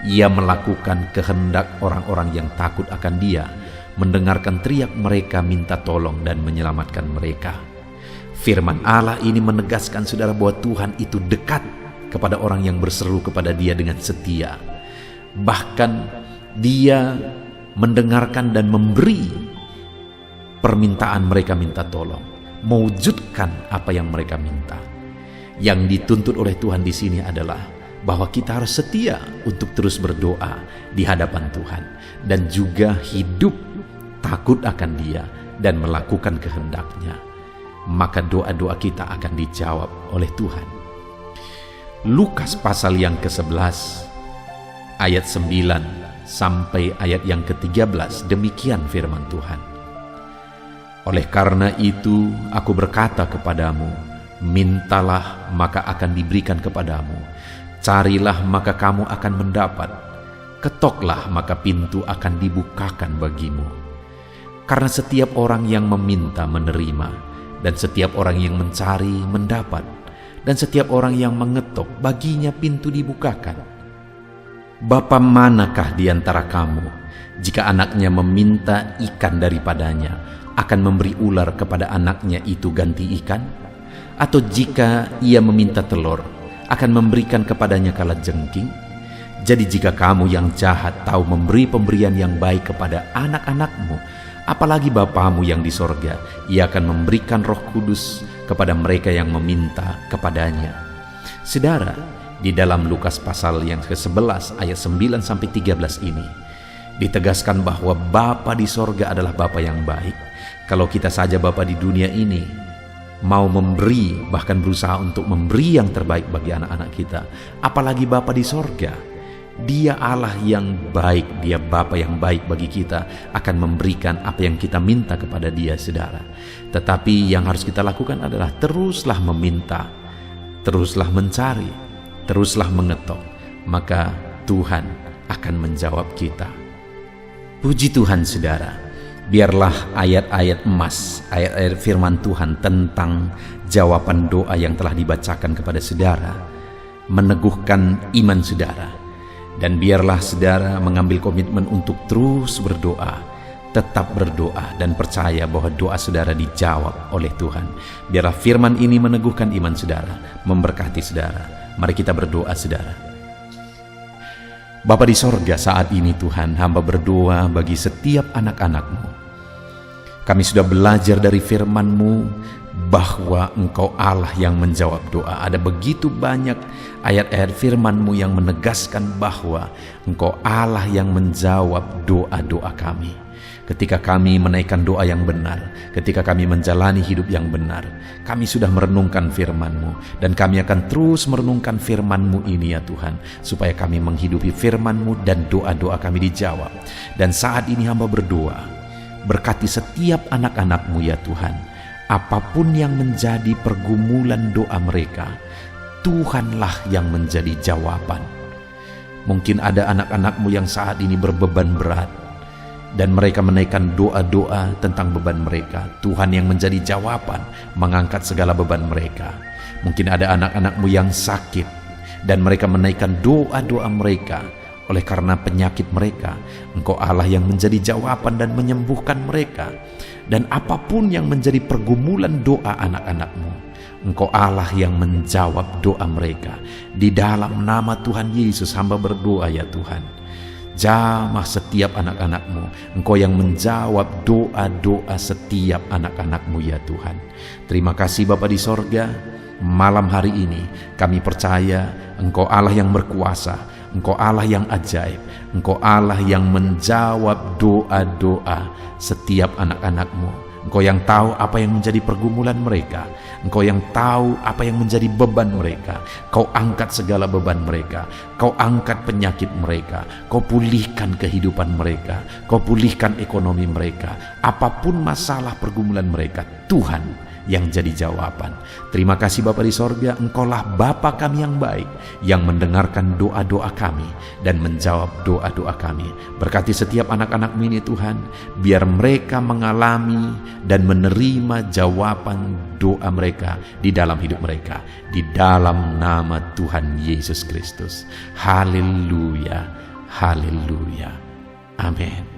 Ia melakukan kehendak orang-orang yang takut akan Dia, mendengarkan teriak mereka minta tolong dan menyelamatkan mereka." Firman Allah ini menegaskan, saudara, bahwa Tuhan itu dekat kepada orang yang berseru kepada Dia dengan setia. Bahkan Dia mendengarkan dan memberi permintaan mereka minta tolong, mewujudkan apa yang mereka minta. Yang dituntut oleh Tuhan di sini adalah bahwa kita harus setia untuk terus berdoa di hadapan Tuhan, dan juga hidup takut akan Dia dan melakukan kehendak-Nya. Maka doa-doa kita akan dijawab oleh Tuhan. Lukas pasal yang ke-11 ayat 9 sampai ayat yang ke-13, demikian firman Tuhan. Oleh karena itu, aku berkata kepadamu, mintalah maka akan diberikan kepadamu, carilah maka kamu akan mendapat, ketoklah maka pintu akan dibukakan bagimu. Karena setiap orang yang meminta menerima, dan setiap orang yang mencari mendapat, dan setiap orang yang mengetok baginya pintu dibukakan. Bapa manakah di antara kamu, jika anaknya meminta ikan daripadanya, akan memberi ular kepada anaknya itu ganti ikan? Atau jika ia meminta telur, akan memberikan kepadanya kalajengking? Jadi jika kamu yang jahat tahu memberi pemberian yang baik kepada anak-anakmu, apalagi Bapamu yang di sorga, ia akan memberikan Roh Kudus kepada mereka yang meminta kepadanya. Saudara, di dalam Lukas pasal yang ke-11 ayat 9-13 ini, ditegaskan bahwa Bapa di sorga adalah Bapa yang baik. Kalau kita saja Bapa di dunia ini mau memberi, bahkan berusaha untuk memberi yang terbaik bagi anak-anak kita, apalagi Bapa di sorga. Dia Allah yang baik, Dia Bapa yang baik bagi kita, akan memberikan apa yang kita minta kepada Dia, saudara. Tetapi yang harus kita lakukan adalah teruslah meminta, teruslah mencari, teruslah mengetok, maka Tuhan akan menjawab kita. Puji Tuhan, saudara. Biarlah ayat-ayat emas, ayat-ayat firman Tuhan tentang jawaban doa yang telah dibacakan kepada saudara meneguhkan iman saudara. Dan biarlah saudara mengambil komitmen untuk terus berdoa, tetap berdoa, dan percaya bahwa doa saudara dijawab oleh Tuhan. Biarlah firman ini meneguhkan iman saudara, memberkati saudara. Mari kita berdoa, saudara. Bapa di sorga, saat ini Tuhan, hamba berdoa bagi setiap anak-anak-Mu. Kami sudah belajar dari firman-Mu bahwa Engkau Allah yang menjawab doa. Ada begitu banyak ayat-ayat firman-Mu yang menegaskan bahwa Engkau Allah yang menjawab doa-doa kami. Ketika kami menaikkan doa yang benar, ketika kami menjalani hidup yang benar, kami sudah merenungkan firman-Mu, dan kami akan terus merenungkan firman-Mu ini ya Tuhan, supaya kami menghidupi firman-Mu dan doa-doa kami dijawab. Dan saat ini hamba berdoa, berkati setiap anak-anak-Mu ya Tuhan. Apapun yang menjadi pergumulan doa mereka, Tuhanlah yang menjadi jawaban. Mungkin ada anak-anak-Mu yang saat ini berbeban berat, dan mereka menaikkan doa-doa tentang beban mereka. Tuhan yang menjadi jawaban, mengangkat segala beban mereka. Mungkin ada anak-anak-Mu yang sakit, dan mereka menaikkan doa-doa mereka. Oleh karena penyakit mereka, Engkau Allah yang menjadi jawaban dan menyembuhkan mereka. Dan apapun yang menjadi pergumulan doa anak-anak-Mu, Engkau Allah yang menjawab doa mereka. Di dalam nama Tuhan Yesus hamba berdoa ya Tuhan, jamah setiap anak-anak-Mu. Engkau yang menjawab doa-doa setiap anak-anak-Mu ya Tuhan. Terima kasih Bapa di sorga. Malam hari ini kami percaya Engkau Allah yang berkuasa, Engkau Allah yang ajaib, Engkau Allah yang menjawab doa-doa setiap anak-anak-Mu. Engkau yang tahu apa yang menjadi pergumulan mereka, Engkau yang tahu apa yang menjadi beban mereka. Kau angkat segala beban mereka, Kau angkat penyakit mereka, Kau pulihkan kehidupan mereka, Kau pulihkan ekonomi mereka. Apapun masalah pergumulan mereka, Tuhan yang jadi jawaban. Terima kasih Bapa di sorga, Engkaulah Bapa kami yang baik, yang mendengarkan doa-doa kami dan menjawab doa-doa kami. Berkati setiap anak-anak-Mu ini Tuhan, biar mereka mengalami dan menerima jawaban doa mereka di dalam hidup mereka, di dalam nama Tuhan Yesus Kristus. Haleluya, haleluya, amin.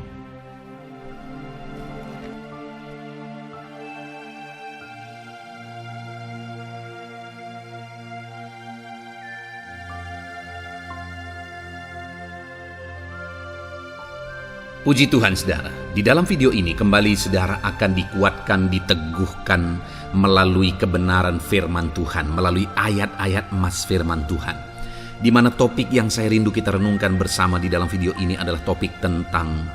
Puji Tuhan saudara, di dalam video ini kembali saudara akan dikuatkan, diteguhkan melalui kebenaran firman Tuhan, melalui ayat-ayat emas firman Tuhan. Di mana topik yang saya rindu kita renungkan bersama di dalam video ini adalah topik tentang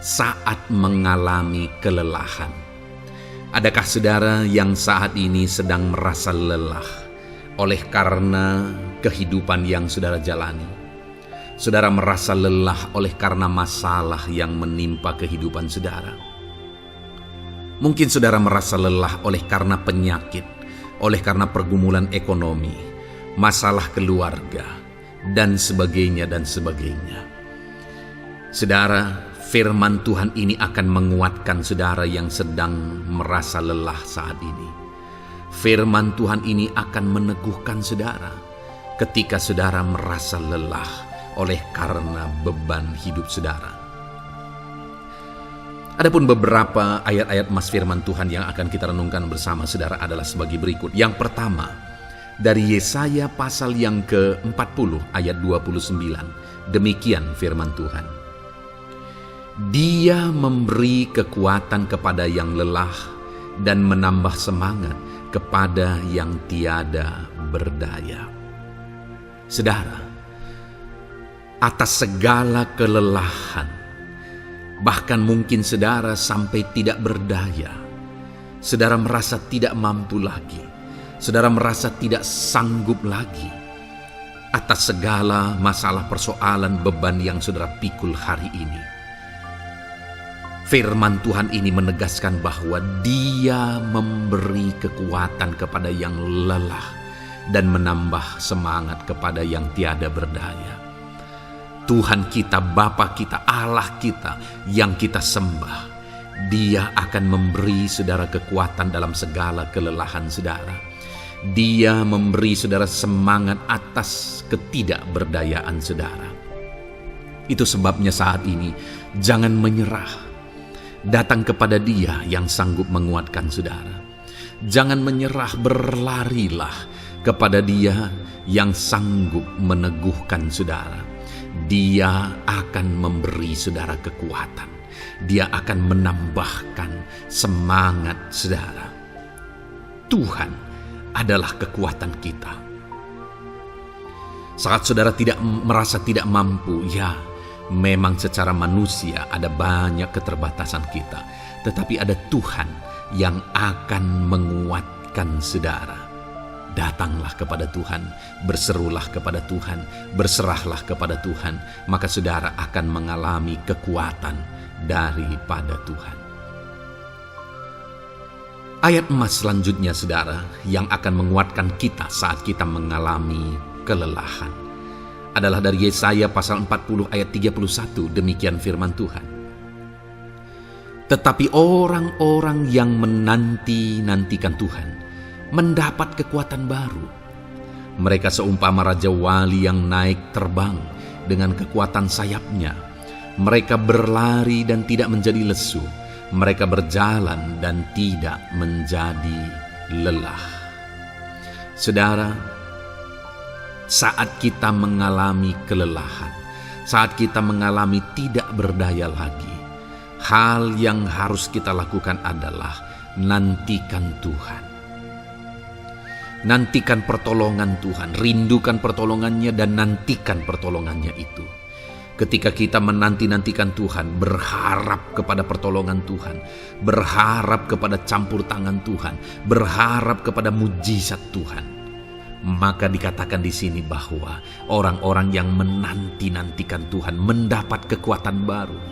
saat mengalami kelelahan. Adakah saudara yang saat ini sedang merasa lelah oleh karena kehidupan yang saudara jalani? Saudara merasa lelah oleh karena masalah yang menimpa kehidupan saudara. Mungkin saudara merasa lelah oleh karena penyakit, oleh karena pergumulan ekonomi, masalah keluarga, dan sebagainya dan sebagainya. Saudara, firman Tuhan ini akan menguatkan saudara yang sedang merasa lelah saat ini. Firman Tuhan ini akan meneguhkan saudara ketika saudara merasa lelah oleh karena beban hidup saudara. Adapun beberapa ayat-ayat emas firman Tuhan yang akan kita renungkan bersama saudara adalah sebagai berikut. Yang pertama, dari Yesaya pasal yang ke-40 ayat 29. Demikian firman Tuhan. Dia memberi kekuatan kepada yang lelah dan menambah semangat kepada yang tiada berdaya. Saudara, atas segala kelelahan, bahkan mungkin saudara sampai tidak berdaya, saudara merasa tidak mampu lagi, saudara merasa tidak sanggup lagi atas segala masalah persoalan beban yang saudara pikul hari ini. Firman Tuhan ini menegaskan bahwa Dia memberi kekuatan kepada yang lelah dan menambah semangat kepada yang tiada berdaya. Tuhan kita, Bapa kita, Allah kita yang kita sembah, Dia akan memberi saudara kekuatan dalam segala kelelahan saudara. Dia memberi saudara semangat atas ketidakberdayaan saudara. Itu sebabnya saat ini jangan menyerah. Datang kepada Dia yang sanggup menguatkan saudara. Jangan menyerah, berlarilah kepada Dia yang sanggup meneguhkan saudara. Dia akan memberi saudara kekuatan. Dia akan menambahkan semangat saudara. Tuhan adalah kekuatan kita. Saat saudara merasa tidak mampu, ya memang secara manusia ada banyak keterbatasan kita. Tetapi ada Tuhan yang akan menguatkan saudara. Datanglah kepada Tuhan, berserulah kepada Tuhan, berserahlah kepada Tuhan, maka saudara akan mengalami kekuatan daripada Tuhan. Ayat emas selanjutnya saudara yang akan menguatkan kita saat kita mengalami kelelahan adalah dari Yesaya pasal 40 ayat 31. Demikian firman Tuhan. Tetapi orang-orang yang menanti-nantikan Tuhan mendapat kekuatan baru. Mereka seumpama Raja Wali yang naik terbang dengan kekuatan sayapnya. Mereka berlari dan tidak menjadi lesu. Mereka berjalan dan tidak menjadi lelah. Saudara, saat kita mengalami kelelahan, saat kita mengalami tidak berdaya lagi, hal yang harus kita lakukan adalah nantikan Tuhan. Nantikan pertolongan Tuhan, rindukan pertolongannya dan nantikan pertolongannya itu. Ketika kita menanti-nantikan Tuhan, berharap kepada pertolongan Tuhan, berharap kepada campur tangan Tuhan, berharap kepada mujizat Tuhan, maka dikatakan di sini bahwa orang-orang yang menanti-nantikan Tuhan mendapat kekuatan baru.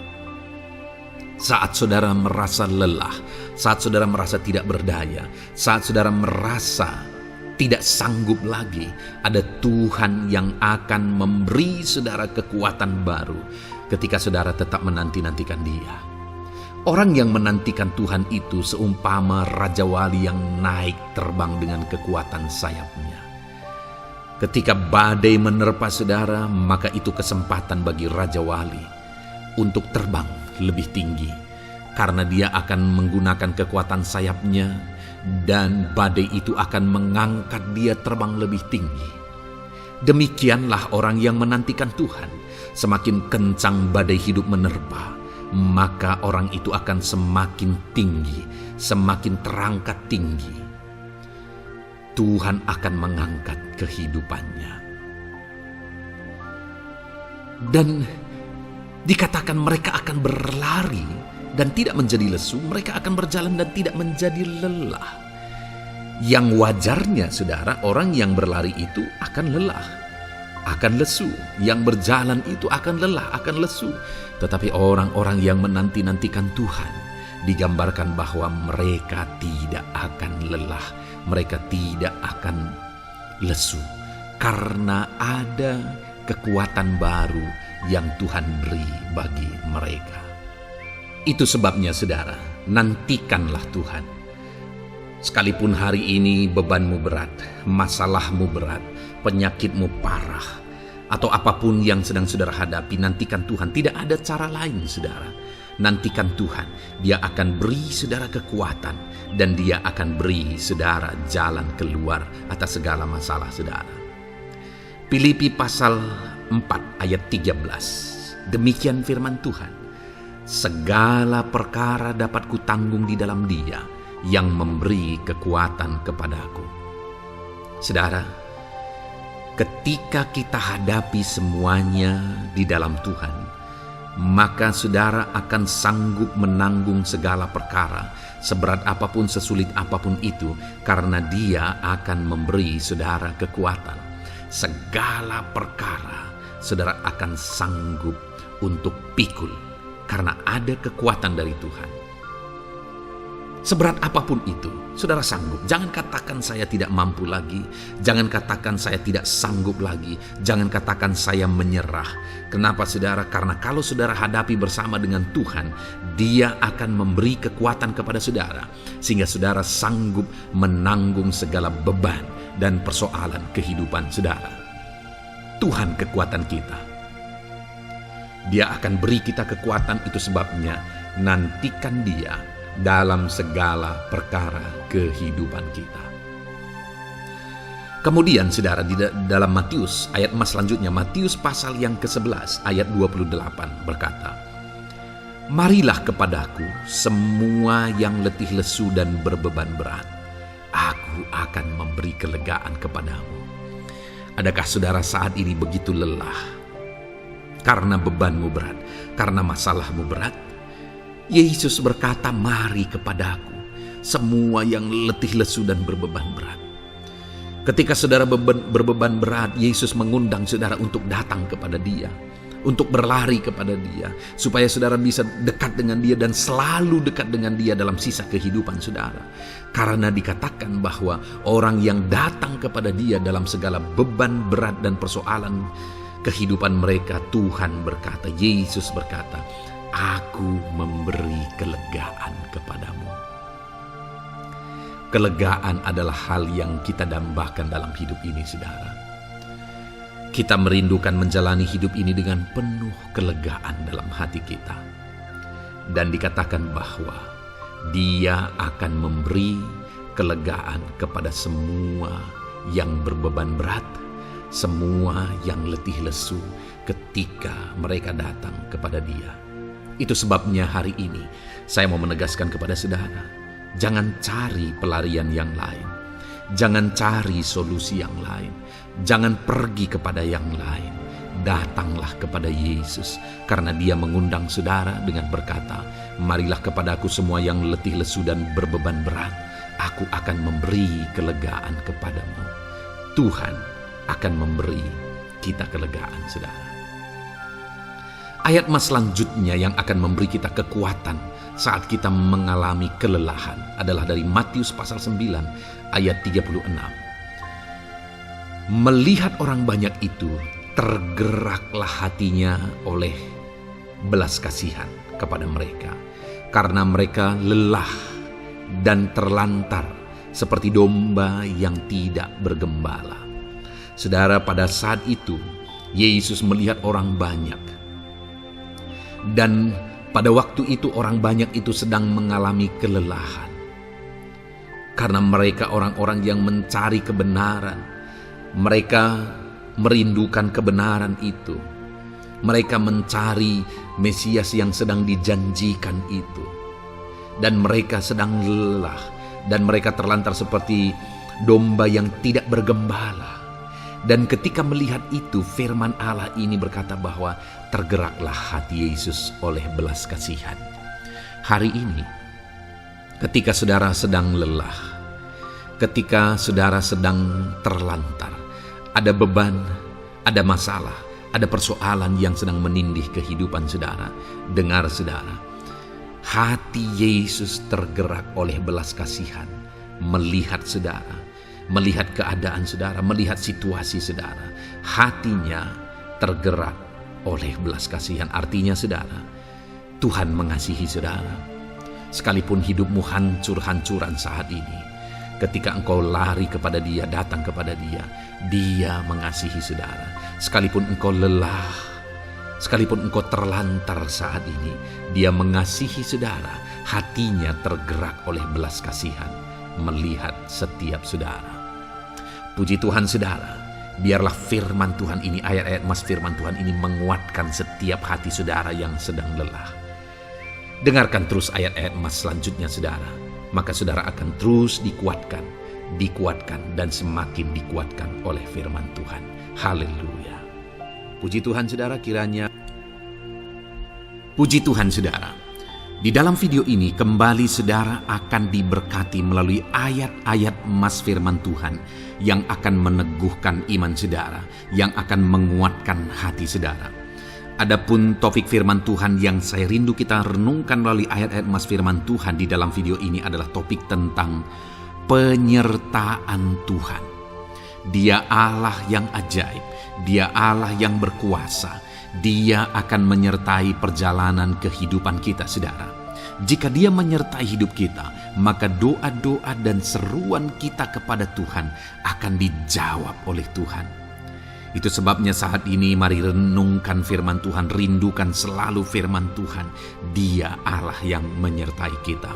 Saat saudara merasa lelah, saat saudara merasa tidak berdaya, saat saudara merasa tidak sanggup lagi, ada Tuhan yang akan memberi saudara kekuatan baru ketika saudara tetap menanti-nantikan Dia. Orang yang menantikan Tuhan itu seumpama Raja Wali yang naik terbang dengan kekuatan sayapnya. Ketika badai menerpa saudara, maka itu kesempatan bagi Raja Wali untuk terbang lebih tinggi, karena dia akan menggunakan kekuatan sayapnya dan badai itu akan mengangkat dia terbang lebih tinggi. Demikianlah orang yang menantikan Tuhan. Semakin kencang badai hidup menerpa, maka orang itu akan semakin tinggi, semakin terangkat tinggi. Tuhan akan mengangkat kehidupannya. Dan dikatakan mereka akan berlari dan tidak menjadi lesu, mereka akan berjalan dan tidak menjadi lelah. Yang wajarnya saudara, orang yang berlari itu akan lelah, akan lesu. Yang berjalan itu akan lelah, akan lesu. Tetapi orang-orang yang menanti-nantikan Tuhan, digambarkan bahwa mereka tidak akan lelah, mereka tidak akan lesu, karena ada kekuatan baru yang Tuhan beri bagi mereka. Itu sebabnya saudara, nantikanlah Tuhan. Sekalipun hari ini bebanmu berat, masalahmu berat, penyakitmu parah, atau apapun yang sedang saudara hadapi, nantikan Tuhan. Tidak ada cara lain saudara. Nantikan Tuhan. Dia akan beri saudara kekuatan, dan Dia akan beri saudara jalan keluar atas segala masalah saudara. Filipi pasal 4 ayat 13. Demikian firman Tuhan. Segala perkara dapat kutanggung di dalam Dia yang memberi kekuatan kepadaku. Saudara, ketika kita hadapi semuanya di dalam Tuhan, maka saudara akan sanggup menanggung segala perkara, seberat apapun, sesulit apapun itu, karena Dia akan memberi saudara kekuatan. Segala perkara saudara akan sanggup untuk pikul, karena ada kekuatan dari Tuhan. Seberat apapun itu, saudara sanggup. Jangan katakan saya tidak mampu lagi. Jangan katakan saya tidak sanggup lagi. Jangan katakan saya menyerah. Kenapa saudara? Karena kalau saudara hadapi bersama dengan Tuhan, Dia akan memberi kekuatan kepada saudara, sehingga saudara sanggup menanggung segala beban dan persoalan kehidupan saudara. Tuhan kekuatan kita. Dia akan beri kita kekuatan, itu sebabnya nantikan Dia dalam segala perkara kehidupan kita. Kemudian saudara, di dalam Matius ayat selanjutnya, Matius pasal yang ke-11 ayat 28 berkata, marilah kepadaku semua yang letih lesu dan berbeban berat, aku akan memberi kelegaan kepadamu. Adakah saudara saat ini begitu lelah karena bebanmu berat, karena masalahmu berat? Yesus berkata, mari kepadaku semua yang letih lesu dan berbeban berat. Ketika saudara berbeban berat, Yesus mengundang saudara untuk datang kepada Dia, untuk berlari kepada Dia, supaya saudara bisa dekat dengan Dia dan selalu dekat dengan Dia dalam sisa kehidupan saudara. Karena dikatakan bahwa orang yang datang kepada Dia dalam segala beban berat dan persoalan kehidupan mereka, Tuhan berkata, Yesus berkata, aku memberi kelegaan kepadamu. Kelegaan adalah hal yang kita dambakan dalam hidup ini, saudara. Kita merindukan menjalani hidup ini dengan penuh kelegaan dalam hati kita. Dan dikatakan bahwa Dia akan memberi kelegaan kepada semua yang berbeban berat, semua yang letih lesu ketika mereka datang kepada Dia. Itu sebabnya hari ini saya mau menegaskan kepada saudara, jangan cari pelarian yang lain. Jangan cari solusi yang lain. Jangan pergi kepada yang lain. Datanglah kepada Yesus, karena Dia mengundang saudara dengan berkata, marilah kepadaku semua yang letih lesu dan berbeban berat, aku akan memberi kelegaan kepadamu. Tuhan akan memberi kita kelegaan, saudara. Ayat selanjutnya yang akan memberi kita kekuatan saat kita mengalami kelelahan adalah dari Matius pasal 9 ayat 36. Melihat orang banyak itu, tergeraklah hatinya oleh belas kasihan kepada mereka, karena mereka lelah dan terlantar seperti domba yang tidak bergembala. Saudara, pada saat itu Yesus melihat orang banyak. Dan pada waktu itu orang banyak itu sedang mengalami kelelahan. Karena mereka orang-orang yang mencari kebenaran. Mereka merindukan kebenaran itu. Mereka mencari Mesias yang sedang dijanjikan itu. Dan mereka sedang lelah. Dan mereka terlantar seperti domba yang tidak bergembala. Dan ketika melihat itu, firman Allah ini berkata bahwa tergeraklah hati Yesus oleh belas kasihan. Hari ini, ketika saudara sedang lelah, ketika saudara sedang terlantar, ada beban, ada masalah, ada persoalan yang sedang menindih kehidupan saudara. Dengar saudara, hati Yesus tergerak oleh belas kasihan, melihat saudara, melihat keadaan saudara, melihat situasi saudara. Hatinya tergerak oleh belas kasihan. Artinya saudara, Tuhan mengasihi saudara. Sekalipun hidupmu hancur-hancuran saat ini, ketika engkau lari kepada Dia, datang kepada Dia, Dia mengasihi saudara. Sekalipun engkau lelah, sekalipun engkau terlantar saat ini, Dia mengasihi saudara. Hatinya tergerak oleh belas kasihan, melihat setiap saudara. Puji Tuhan saudara, biarlah firman Tuhan ini, ayat-ayat emas firman Tuhan ini menguatkan setiap hati saudara yang sedang lelah. Dengarkan terus ayat-ayat emas selanjutnya saudara, maka saudara akan terus dikuatkan, dan semakin dikuatkan oleh firman Tuhan. Haleluya. Puji Tuhan saudara, Puji Tuhan saudara, di dalam video ini kembali saudara akan diberkati melalui ayat-ayat emas firman Tuhan yang akan meneguhkan iman saudara, yang akan menguatkan hati saudara. Adapun topik firman Tuhan yang saya rindu kita renungkan melalui ayat-ayat emas firman Tuhan di dalam video ini adalah topik tentang penyertaan Tuhan. Dia Allah yang ajaib, Dia Allah yang berkuasa. Dia akan menyertai perjalanan kehidupan kita saudara. Jika Dia menyertai hidup kita, maka doa-doa dan seruan kita kepada Tuhan akan dijawab oleh Tuhan. Itu sebabnya saat ini mari renungkan firman Tuhan, rindukan selalu firman Tuhan. Dia Allah yang menyertai kita.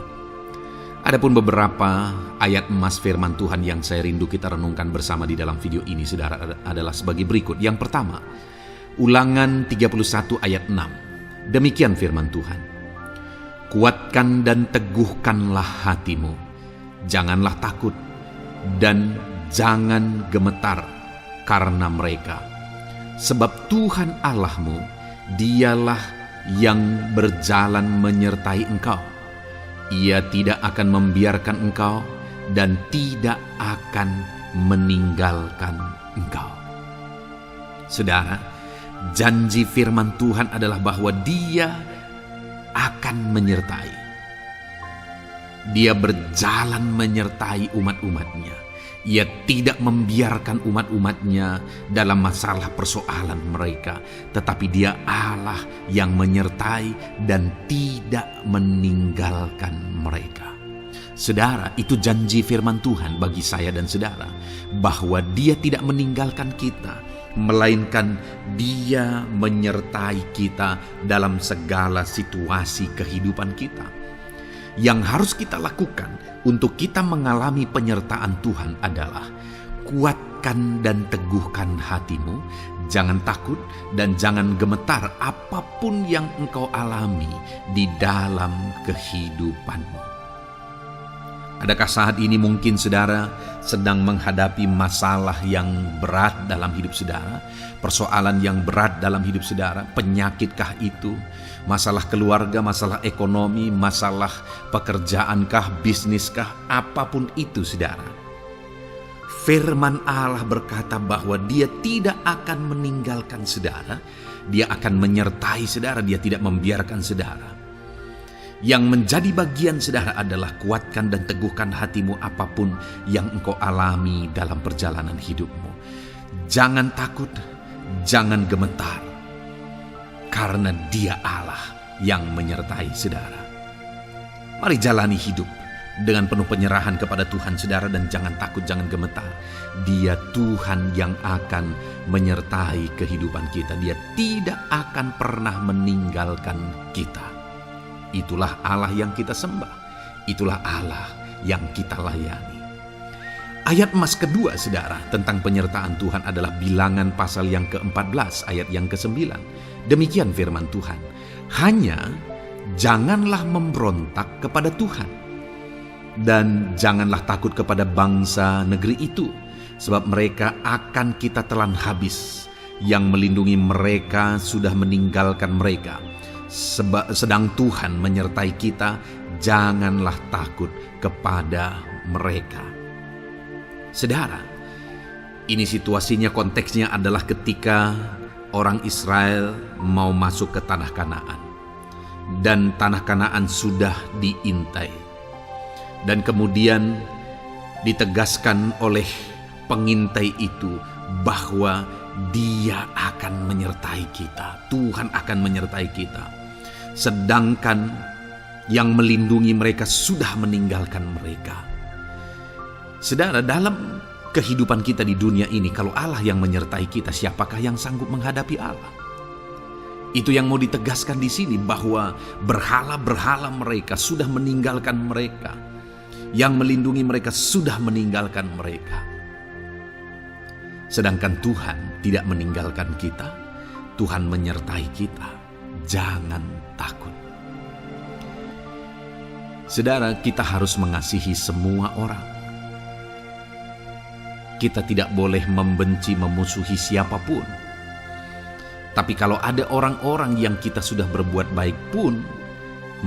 Adapun beberapa ayat emas firman Tuhan yang saya rindu kita renungkan bersama di dalam video ini saudara adalah sebagai berikut. Yang pertama, Ulangan 31 ayat 6. Demikian firman Tuhan. Kuatkan dan teguhkanlah hatimu. Janganlah takut dan jangan gemetar karena mereka. Sebab Tuhan Allahmu, Dialah yang berjalan menyertai engkau. Ia tidak akan membiarkan engkau dan tidak akan meninggalkan engkau. Saudara, janji firman Tuhan adalah bahwa Dia akan menyertai. Dia berjalan menyertai umat-umatnya. Ia tidak membiarkan umat-umatnya dalam masalah persoalan mereka, tetapi Dia Allah yang menyertai dan tidak meninggalkan mereka. Saudara, itu janji firman Tuhan bagi saya dan saudara, bahwa Dia tidak meninggalkan kita, melainkan Dia menyertai kita dalam segala situasi kehidupan kita. Yang harus kita lakukan untuk kita mengalami penyertaan Tuhan adalah kuatkan dan teguhkan hatimu, jangan takut dan jangan gemetar apapun yang engkau alami di dalam kehidupanmu. Adakah saat ini mungkin saudara sedang menghadapi masalah yang berat dalam hidup saudara? Persoalan yang berat dalam hidup saudara? Penyakitkah itu? Masalah keluarga, masalah ekonomi, masalah pekerjaankah, bisniskah? Apapun itu saudara. Firman Allah berkata bahwa Dia tidak akan meninggalkan saudara. Dia akan menyertai saudara, Dia tidak membiarkan saudara. Yang menjadi bagian saudara adalah kuatkan dan teguhkan hatimu apapun yang engkau alami dalam perjalanan hidupmu. Jangan takut, jangan gemetar, karena Dia Allah yang menyertai saudara. Mari jalani hidup dengan penuh penyerahan kepada Tuhan saudara, dan jangan takut, jangan gemetar. Dia Tuhan yang akan menyertai kehidupan kita. Dia tidak akan pernah meninggalkan kita. Itulah Allah yang kita sembah. Itulah Allah yang kita layani. Ayat emas kedua saudara tentang penyertaan Tuhan adalah Bilangan pasal yang ke-14 ayat yang ke-9. Demikian firman Tuhan. Hanya janganlah memberontak kepada Tuhan, dan janganlah takut kepada bangsa negeri itu, sebab mereka akan kita telan habis. Yang melindungi mereka sudah meninggalkan mereka. Sedang Tuhan menyertai kita, janganlah takut kepada mereka. Saudara, ini situasinya, konteksnya adalah ketika orang Israel mau masuk ke tanah Kanaan. dan tanah Kanaan sudah diintai. Dan kemudian ditegaskan oleh pengintai itu bahwa Dia akan menyertai kita. Tuhan akan menyertai kita. Sedangkan yang melindungi mereka sudah meninggalkan mereka. Saudara, dalam kehidupan kita di dunia ini, kalau Allah yang menyertai kita, siapakah yang sanggup menghadapi Allah? Itu yang mau ditegaskan di sini, bahwa berhala-berhala mereka sudah meninggalkan mereka. Yang melindungi mereka sudah meninggalkan mereka. Sedangkan Tuhan tidak meninggalkan kita. Tuhan menyertai kita. Jangan takut. Saudara, kita harus mengasihi semua orang. Kita tidak boleh membenci, memusuhi siapapun. Tapi kalau ada orang-orang yang kita sudah berbuat baik pun,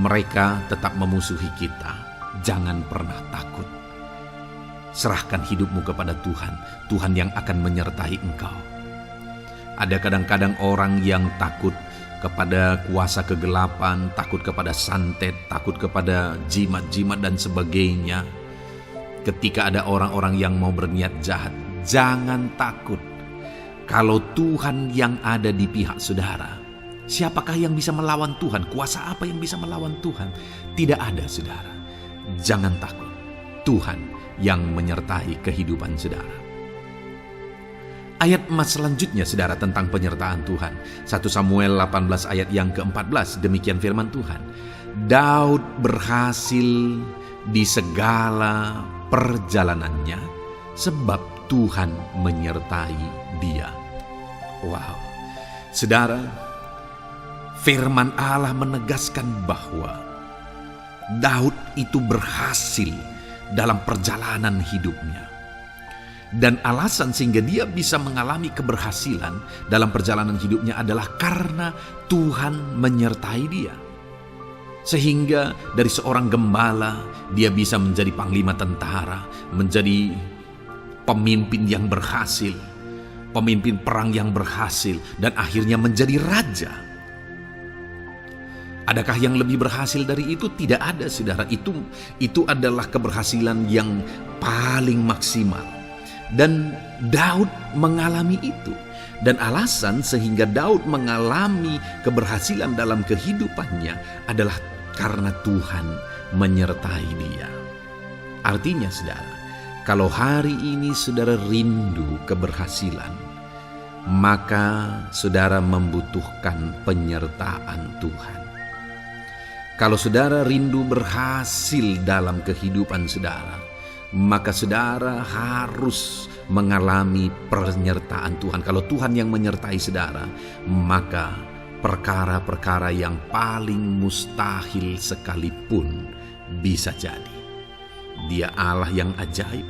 mereka tetap memusuhi kita. Jangan pernah takut. Serahkan hidupmu kepada Tuhan. Tuhan yang akan menyertai engkau. Ada kadang-kadang orang yang takut kepada kuasa kegelapan, takut kepada santet, takut kepada jimat-jimat dan sebagainya. Ketika ada orang-orang yang mau berniat jahat, jangan takut. Kalau Tuhan yang ada di pihak saudara, siapakah yang bisa melawan Tuhan? Kuasa apa yang bisa melawan Tuhan? Tidak ada, saudara. Jangan takut. Tuhan yang menyertai kehidupan saudara. Ayat emas selanjutnya, saudara, tentang penyertaan Tuhan. 1 Samuel 18 ayat yang ke-14, demikian firman Tuhan. Daud berhasil di segala perjalanannya sebab Tuhan menyertai dia. Wow. Saudara, firman Allah menegaskan bahwa Daud itu berhasil dalam perjalanan hidupnya. Dan alasan sehingga dia bisa mengalami keberhasilan dalam perjalanan hidupnya adalah karena Tuhan menyertai dia. Sehingga dari seorang gembala, dia bisa menjadi panglima tentara, menjadi pemimpin yang berhasil, pemimpin perang yang berhasil, dan akhirnya menjadi raja. Adakah yang lebih berhasil dari itu? Tidak ada, saudara. Itu adalah keberhasilan yang paling maksimal. Dan Daud mengalami itu. Dan alasan sehingga Daud mengalami keberhasilan dalam kehidupannya adalah karena Tuhan menyertai dia. Artinya, saudara, kalau hari ini saudara rindu keberhasilan, maka saudara membutuhkan penyertaan Tuhan. Kalau saudara rindu berhasil dalam kehidupan saudara, maka saudara harus mengalami penyertaan Tuhan. Kalau Tuhan yang menyertai saudara, maka perkara-perkara yang paling mustahil sekalipun bisa jadi. Dia Allah yang ajaib,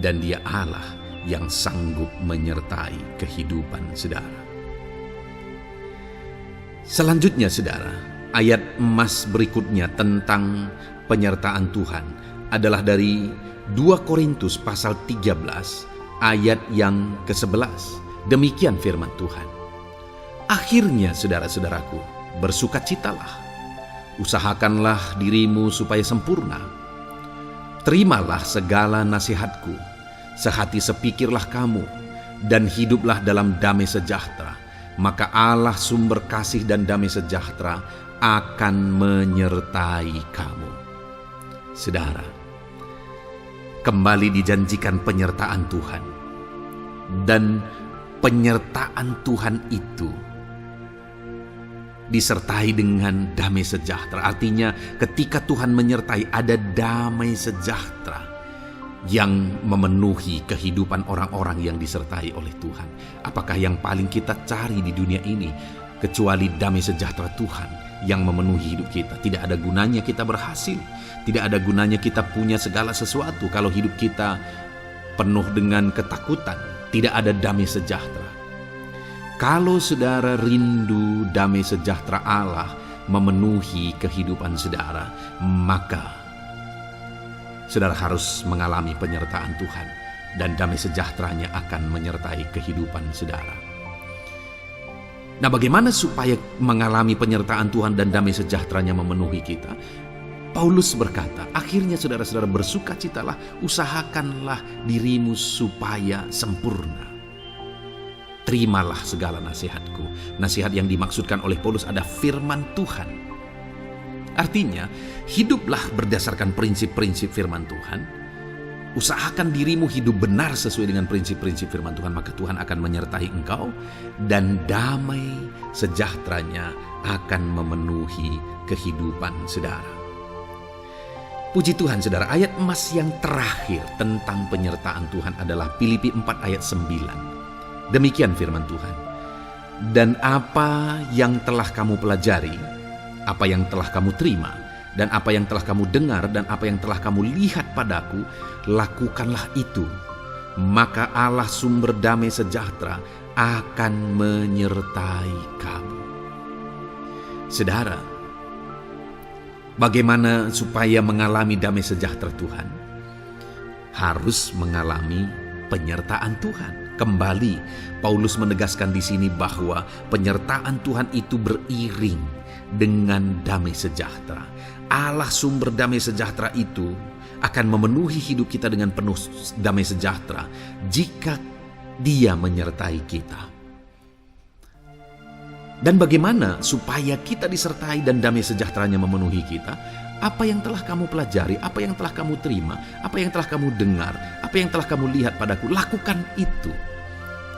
dan Dia Allah yang sanggup menyertai kehidupan saudara. Selanjutnya, saudara, ayat emas berikutnya tentang penyertaan Tuhan adalah dari 2 Korintus pasal 13 ayat yang ke-11. Demikian firman Tuhan. Akhirnya, saudara-saudaraku, bersukacitalah. Usahakanlah dirimu supaya sempurna. Terimalah segala nasihatku. Sehati sepikirlah kamu, dan hiduplah dalam damai sejahtera. Maka Allah sumber kasih dan damai sejahtera akan menyertai kamu. Saudara, kembali dijanjikan penyertaan Tuhan. Dan penyertaan Tuhan itu disertai dengan damai sejahtera. Artinya ketika Tuhan menyertai, ada damai sejahtera yang memenuhi kehidupan orang-orang yang disertai oleh Tuhan. Apakah yang paling kita cari di dunia ini kecuali damai sejahtera Tuhan yang memenuhi hidup kita? Tidak ada gunanya kita berhasil, tidak ada gunanya kita punya segala sesuatu kalau hidup kita penuh dengan ketakutan, tidak ada damai sejahtera. Kalau saudara rindu damai sejahtera Allah memenuhi kehidupan saudara, maka saudara harus mengalami penyertaan Tuhan, dan damai sejahteranya akan menyertai kehidupan saudara. Nah, bagaimana supaya mengalami penyertaan Tuhan dan damai sejahtera-Nya memenuhi kita? Paulus berkata, akhirnya saudara-saudara bersukacitalah, usahakanlah dirimu supaya sempurna. Terimalah segala nasihatku. Nasihat yang dimaksudkan oleh Paulus ada firman Tuhan. Artinya, hiduplah berdasarkan prinsip-prinsip firman Tuhan. Usahakan dirimu hidup benar sesuai dengan prinsip-prinsip firman Tuhan, maka Tuhan akan menyertai engkau dan damai sejahtera-Nya akan memenuhi kehidupan saudara. Puji Tuhan saudara, ayat emas yang terakhir tentang penyertaan Tuhan adalah Filipi 4 ayat 9. Demikian firman Tuhan. Dan apa yang telah kamu pelajari, apa yang telah kamu terima, dan apa yang telah kamu dengar, dan apa yang telah kamu lihat padaku, lakukanlah itu. Maka Allah sumber damai sejahtera akan menyertai kamu. Saudara, bagaimana supaya mengalami damai sejahtera Tuhan? Harus mengalami penyertaan Tuhan. Kembali, Paulus menegaskan di sini bahwa penyertaan Tuhan itu beriring dengan damai sejahtera. Allah sumber damai sejahtera itu akan memenuhi hidup kita dengan penuh damai sejahtera jika Dia menyertai kita. Dan bagaimana supaya kita disertai dan damai sejahtera-Nya memenuhi kita? Apa yang telah kamu pelajari, apa yang telah kamu terima, apa yang telah kamu dengar, apa yang telah kamu lihat padaku, lakukan itu.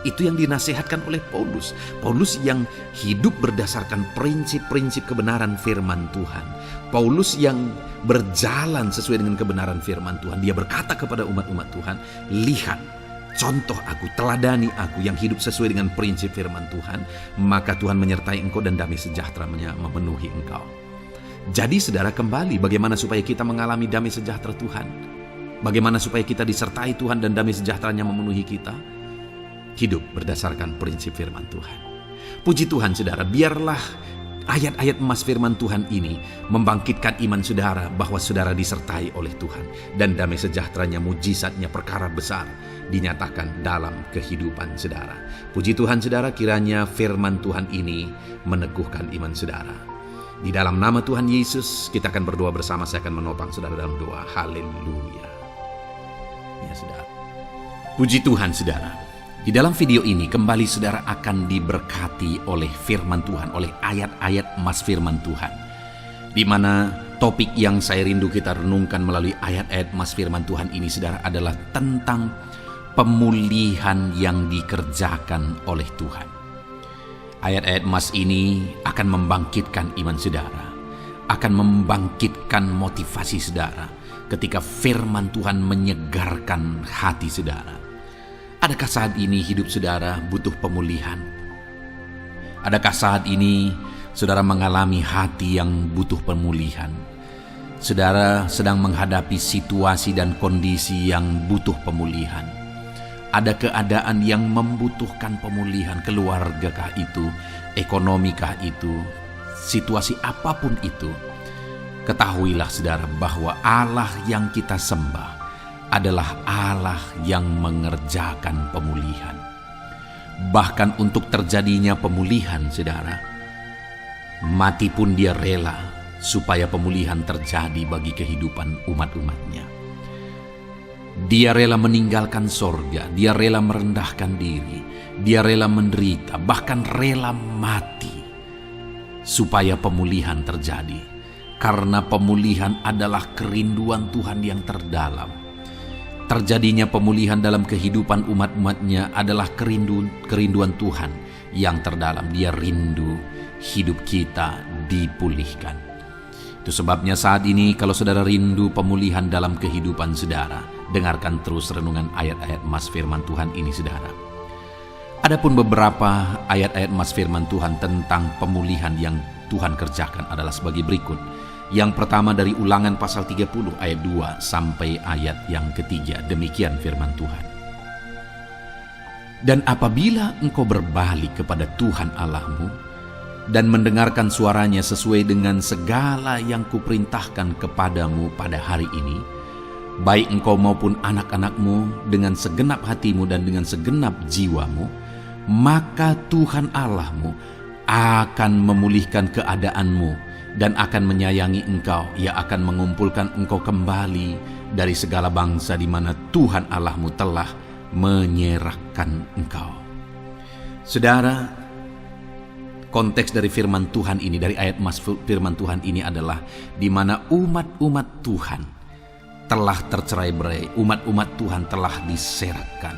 Itu yang dinasihatkan oleh Paulus. Paulus yang hidup berdasarkan prinsip-prinsip kebenaran firman Tuhan. Paulus yang berjalan sesuai dengan kebenaran firman Tuhan. Dia berkata kepada umat-umat Tuhan, lihat, contoh aku, teladani aku yang hidup sesuai dengan prinsip firman Tuhan, maka Tuhan menyertai engkau dan damai sejahtera-Nya memenuhi engkau. Jadi saudara, kembali bagaimana supaya kita mengalami damai sejahtera Tuhan? Bagaimana supaya kita disertai Tuhan dan damai sejahtera-Nya memenuhi kita? Hidup berdasarkan prinsip firman Tuhan. Puji Tuhan saudara, biarlah ayat-ayat emas firman Tuhan ini membangkitkan iman saudara bahwa saudara disertai oleh Tuhan. Dan damai sejahtera-Nya, mujizat-Nya, perkara besar dinyatakan dalam kehidupan saudara. Puji Tuhan saudara, kiranya firman Tuhan ini meneguhkan iman saudara. Di dalam nama Tuhan Yesus kita akan berdoa bersama. Saya akan menopang saudara dalam doa. Haleluya. Ya saudara. Puji Tuhan saudara. Di dalam video ini kembali saudara akan diberkati oleh firman Tuhan, oleh ayat-ayat emas firman Tuhan. Di mana topik yang saya rindu kita renungkan melalui ayat-ayat emas firman Tuhan ini saudara adalah tentang pemulihan yang dikerjakan oleh Tuhan. Ayat-ayat emas ini akan membangkitkan iman saudara, akan membangkitkan motivasi saudara ketika firman Tuhan menyegarkan hati saudara. Adakah saat ini hidup saudara butuh pemulihan? Adakah saat ini saudara mengalami hati yang butuh pemulihan? Saudara sedang menghadapi situasi dan kondisi yang butuh pemulihan. Ada keadaan yang membutuhkan pemulihan, keluargakah itu, ekonomikah itu, situasi apapun itu. Ketahuilah saudara bahwa Allah yang kita sembah adalah Allah yang mengerjakan pemulihan. Bahkan untuk terjadinya pemulihan saudara, mati pun Dia rela supaya pemulihan terjadi bagi kehidupan umat-umatnya. Dia rela meninggalkan sorga, Dia rela merendahkan diri, Dia rela menderita, bahkan rela mati supaya pemulihan terjadi. Karena pemulihan adalah kerinduan Tuhan yang terdalam. Terjadinya pemulihan dalam kehidupan umat-umatnya adalah kerinduan Tuhan yang terdalam. Dia rindu hidup kita dipulihkan. Itu sebabnya saat ini kalau saudara rindu pemulihan dalam kehidupan saudara, dengarkan terus renungan ayat-ayat emas firman Tuhan ini saudara. Adapun beberapa ayat-ayat emas firman Tuhan tentang pemulihan yang Tuhan kerjakan adalah sebagai berikut. Yang pertama dari Ulangan pasal 30 ayat 2 sampai ayat yang ketiga. Demikian firman Tuhan. Dan apabila engkau berbalik kepada Tuhan Allahmu dan mendengarkan suaranya sesuai dengan segala yang kuperintahkan kepadamu pada hari ini, baik engkau maupun anak-anakmu dengan segenap hatimu dan dengan segenap jiwamu, maka Tuhan Allahmu akan memulihkan keadaanmu dan akan menyayangi engkau. Ia akan mengumpulkan engkau kembali dari segala bangsa di mana Tuhan Allahmu telah menyerahkan engkau. Saudara, konteks dari firman Tuhan ini, dari ayat mas firman Tuhan ini adalah di mana umat-umat Tuhan telah tercerai-berai, umat-umat Tuhan telah diserakkan.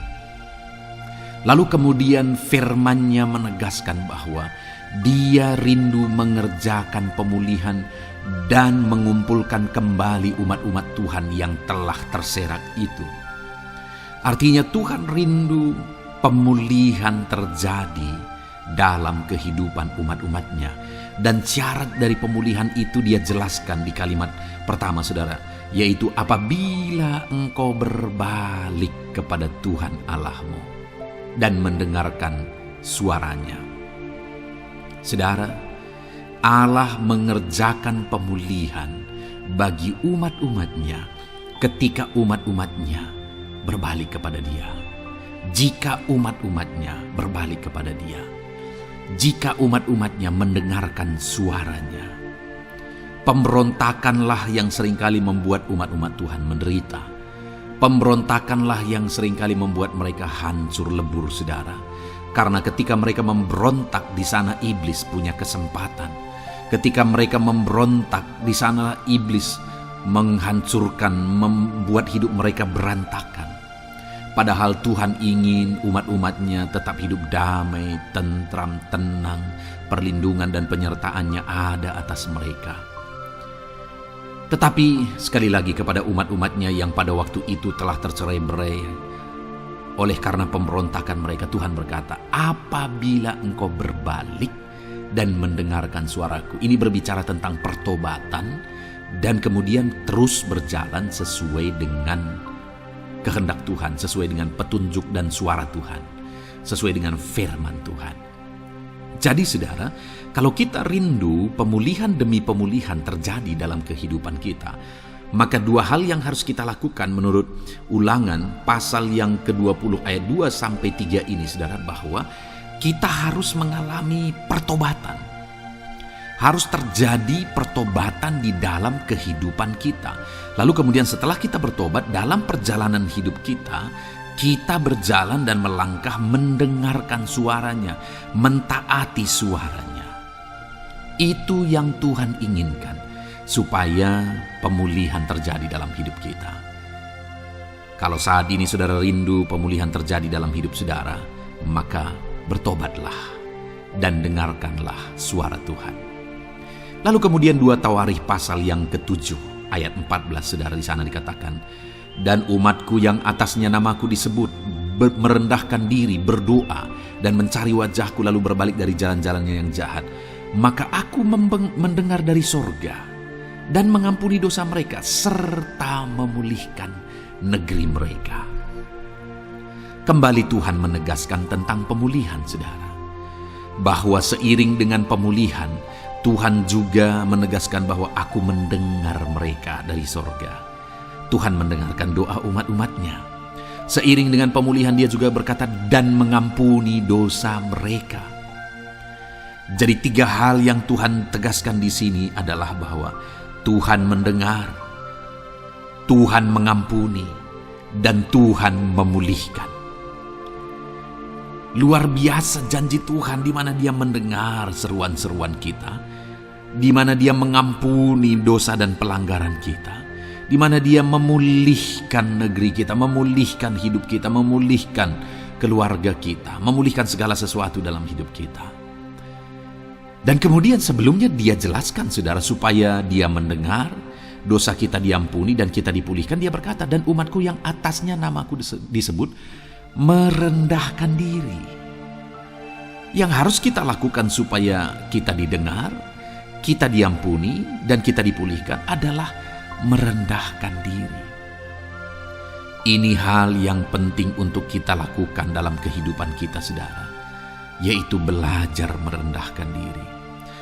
Lalu kemudian firman-Nya menegaskan bahwa Dia rindu mengerjakan pemulihan dan mengumpulkan kembali umat-umat Tuhan yang telah terserak itu. Artinya Tuhan rindu pemulihan terjadi dalam kehidupan umat-umatnya. Dan syarat dari pemulihan itu Dia jelaskan di kalimat pertama, saudara, yaitu apabila engkau berbalik kepada Tuhan Allahmu dan mendengarkan suaranya. Saudara, Allah mengerjakan pemulihan bagi umat-umatnya ketika umat-umatnya berbalik kepada Dia. Jika umat-umatnya berbalik kepada Dia, jika umat-umatnya mendengarkan suaranya. Pemberontakanlah yang seringkali membuat umat-umat Tuhan menderita. Pemberontakanlah yang seringkali membuat mereka hancur lebur, saudara. Karena ketika mereka memberontak, di sana iblis punya kesempatan. Ketika mereka memberontak, di sana iblis menghancurkan, membuat hidup mereka berantakan. Padahal Tuhan ingin umat-umatnya tetap hidup damai, tentram, tenang, perlindungan dan penyertaan-Nya ada atas mereka. Tetapi sekali lagi kepada umat-umatnya yang pada waktu itu telah tercerai-berai oleh karena pemberontakan mereka, Tuhan berkata, apabila engkau berbalik dan mendengarkan suaraku. Ini berbicara tentang pertobatan dan kemudian terus berjalan sesuai dengan kehendak Tuhan, sesuai dengan petunjuk dan suara Tuhan, sesuai dengan firman Tuhan. Jadi saudara, kalau kita rindu pemulihan demi pemulihan terjadi dalam kehidupan kita, maka dua hal yang harus kita lakukan menurut Ulangan pasal yang ke-20 ayat 2-3 ini, saudara, bahwa kita harus mengalami pertobatan. Harus terjadi pertobatan di dalam kehidupan kita. Lalu kemudian setelah kita bertobat, dalam perjalanan hidup kita, kita berjalan dan melangkah mendengarkan suaranya, mentaati suaranya. Itu yang Tuhan inginkan, supaya pemulihan terjadi dalam hidup kita. Kalau saat ini saudara rindu pemulihan terjadi dalam hidup saudara, maka bertobatlah dan dengarkanlah suara Tuhan. Lalu kemudian 2 Tawarikh pasal yang ke-7 ayat 14, saudara, di sana dikatakan, dan umatku yang atasnya namaku disebut merendahkan diri, berdoa dan mencari wajahku lalu berbalik dari jalan-jalannya yang jahat, maka aku mendengar dari sorga dan mengampuni dosa mereka serta memulihkan negeri mereka. Kembali Tuhan menegaskan tentang pemulihan, saudara, bahwa seiring dengan pemulihan Tuhan juga menegaskan bahwa aku mendengar mereka dari sorga. Tuhan mendengarkan doa umat-umatnya. Seiring dengan pemulihan Dia juga berkata dan mengampuni dosa mereka. Jadi 3 hal yang Tuhan tegaskan di sini adalah bahwa Tuhan mendengar, Tuhan mengampuni, dan Tuhan memulihkan. Luar biasa janji Tuhan, di mana Dia mendengar seruan-seruan kita, di mana Dia mengampuni dosa dan pelanggaran kita, di mana Dia memulihkan negeri kita, memulihkan hidup kita, memulihkan keluarga kita, memulihkan segala sesuatu dalam hidup kita. Dan kemudian sebelumnya Dia jelaskan, saudara, supaya Dia mendengar, dosa kita diampuni dan kita dipulihkan. Dia berkata, dan umatku yang atasnya namaku disebut merendahkan diri. Yang harus kita lakukan supaya kita didengar, kita diampuni, dan kita dipulihkan adalah merendahkan diri. Ini hal yang penting untuk kita lakukan dalam kehidupan kita, saudara, yaitu belajar merendahkan diri.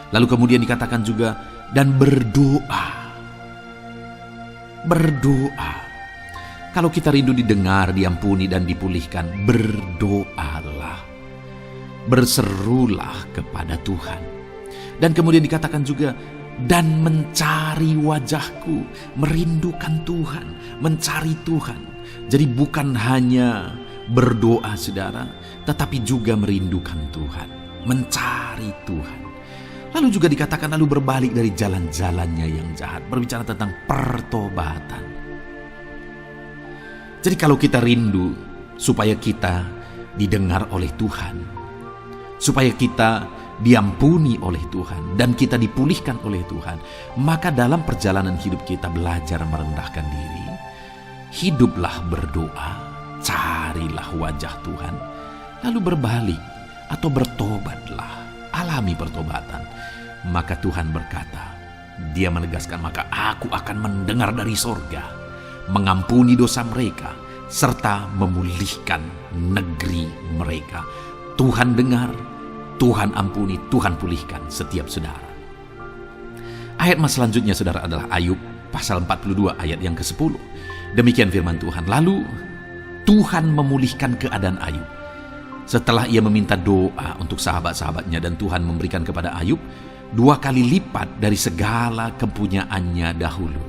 Lalu kemudian dikatakan juga, dan berdoa. Berdoa. Kalau kita rindu didengar, diampuni, dan dipulihkan, berdoalah. berserulah kepada Tuhan. Dan kemudian dikatakan juga, dan mencari wajahku, merindukan Tuhan, mencari Tuhan. Jadi bukan hanya berdoa saudara, tetapi juga merindukan Tuhan, mencari Tuhan. Lalu juga dikatakan lalu berbalik dari jalan-jalannya yang jahat, berbicara tentang pertobatan. Jadi kalau kita rindu supaya kita didengar oleh Tuhan, supaya kita diampuni oleh Tuhan, dan kita dipulihkan oleh Tuhan, maka dalam perjalanan hidup kita belajar merendahkan diri, hiduplah berdoa, carilah wajah Tuhan, lalu berbalik atau bertobatlah, alami pertobatan. Maka Tuhan berkata, Dia menegaskan, maka aku akan mendengar dari sorga, mengampuni dosa mereka, serta memulihkan negeri mereka. Tuhan dengar, Tuhan ampuni, Tuhan pulihkan setiap saudara. Ayat mas selanjutnya saudara adalah Ayub pasal 42 ayat yang ke-10. Demikian firman Tuhan. Lalu Tuhan memulihkan keadaan Ayub. Setelah ia meminta doa untuk sahabat-sahabatnya, dan Tuhan memberikan kepada Ayub 2 kali lipat dari segala kepunyaannya dahulu.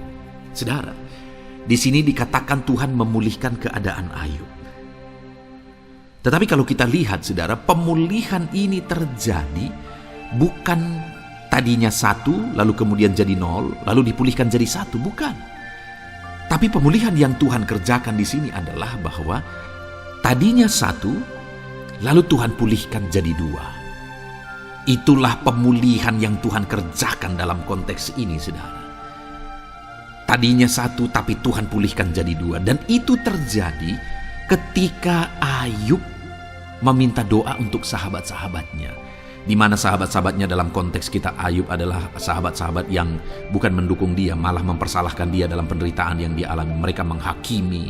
Saudara, di sini dikatakan Tuhan memulihkan keadaan Ayub. Tetapi kalau kita lihat saudara, pemulihan ini terjadi bukan tadinya 1, lalu kemudian jadi 0, lalu dipulihkan jadi 1, bukan. Tapi pemulihan yang Tuhan kerjakan di sini adalah bahwa tadinya 1, lalu Tuhan pulihkan jadi 2. Itulah pemulihan yang Tuhan kerjakan dalam konteks ini saudara. Tadinya 1, tapi Tuhan pulihkan jadi 2. Dan itu terjadi ketika Ayub meminta doa untuk sahabat-sahabatnya, di mana sahabat-sahabatnya dalam konteks kita Ayub adalah sahabat-sahabat yang bukan mendukung dia, malah mempersalahkan dia dalam penderitaan yang dia alami. Mereka menghakimi,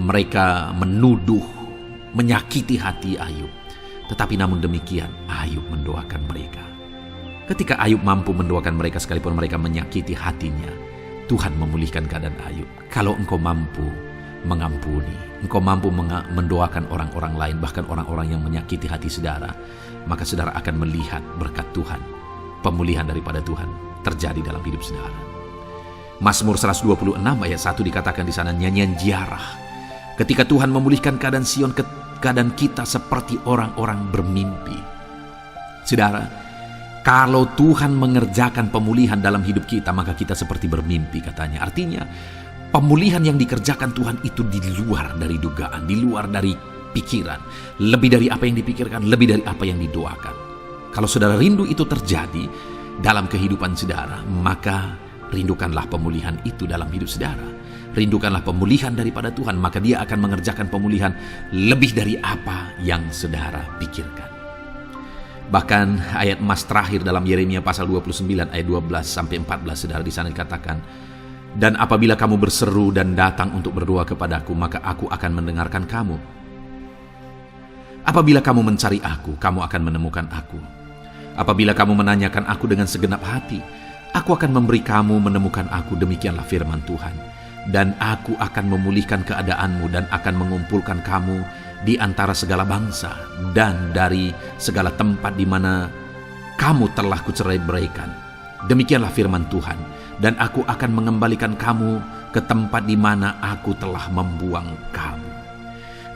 mereka menuduh, menyakiti hati Ayub. Tetapi namun demikian Ayub mendoakan mereka. Ketika Ayub mampu mendoakan mereka sekalipun mereka menyakiti hatinya, Tuhan memulihkan keadaan Ayub. Kalau engkau mampu mengampuni, engkau mampu mendoakan orang-orang lain, bahkan orang-orang yang menyakiti hati saudara, maka saudara akan melihat berkat Tuhan, pemulihan daripada Tuhan terjadi dalam hidup saudara. Mazmur 126 ayat 1 dikatakan di sana, nyanyian ziarah. Ketika Tuhan memulihkan keadaan Sion, keadaan kita seperti orang-orang bermimpi. Saudara, kalau Tuhan mengerjakan pemulihan dalam hidup kita, maka kita seperti bermimpi katanya. Artinya pemulihan yang dikerjakan Tuhan itu di luar dari dugaan, di luar dari pikiran, lebih dari apa yang dipikirkan, lebih dari apa yang didoakan. Kalau saudara rindu itu terjadi dalam kehidupan saudara, maka rindukanlah pemulihan itu dalam hidup saudara. Rindukanlah pemulihan daripada Tuhan, maka Dia akan mengerjakan pemulihan lebih dari apa yang saudara pikirkan. Bahkan ayat emas terakhir dalam Yeremia pasal 29 ayat 12-14 saudara, di sana dikatakan, dan apabila kamu berseru dan datang untuk berdoa kepadaku, maka aku akan mendengarkan kamu. Apabila kamu mencari aku, kamu akan menemukan aku. Apabila kamu menanyakan aku dengan segenap hati, aku akan memberi kamu menemukan aku, demikianlah firman Tuhan. Dan aku akan memulihkan keadaanmu dan akan mengumpulkan kamu di antara segala bangsa dan dari segala tempat di mana kamu telah kucerai-beraikan. Demikianlah firman Tuhan. Dan aku akan mengembalikan kamu ke tempat di mana aku telah membuang kamu.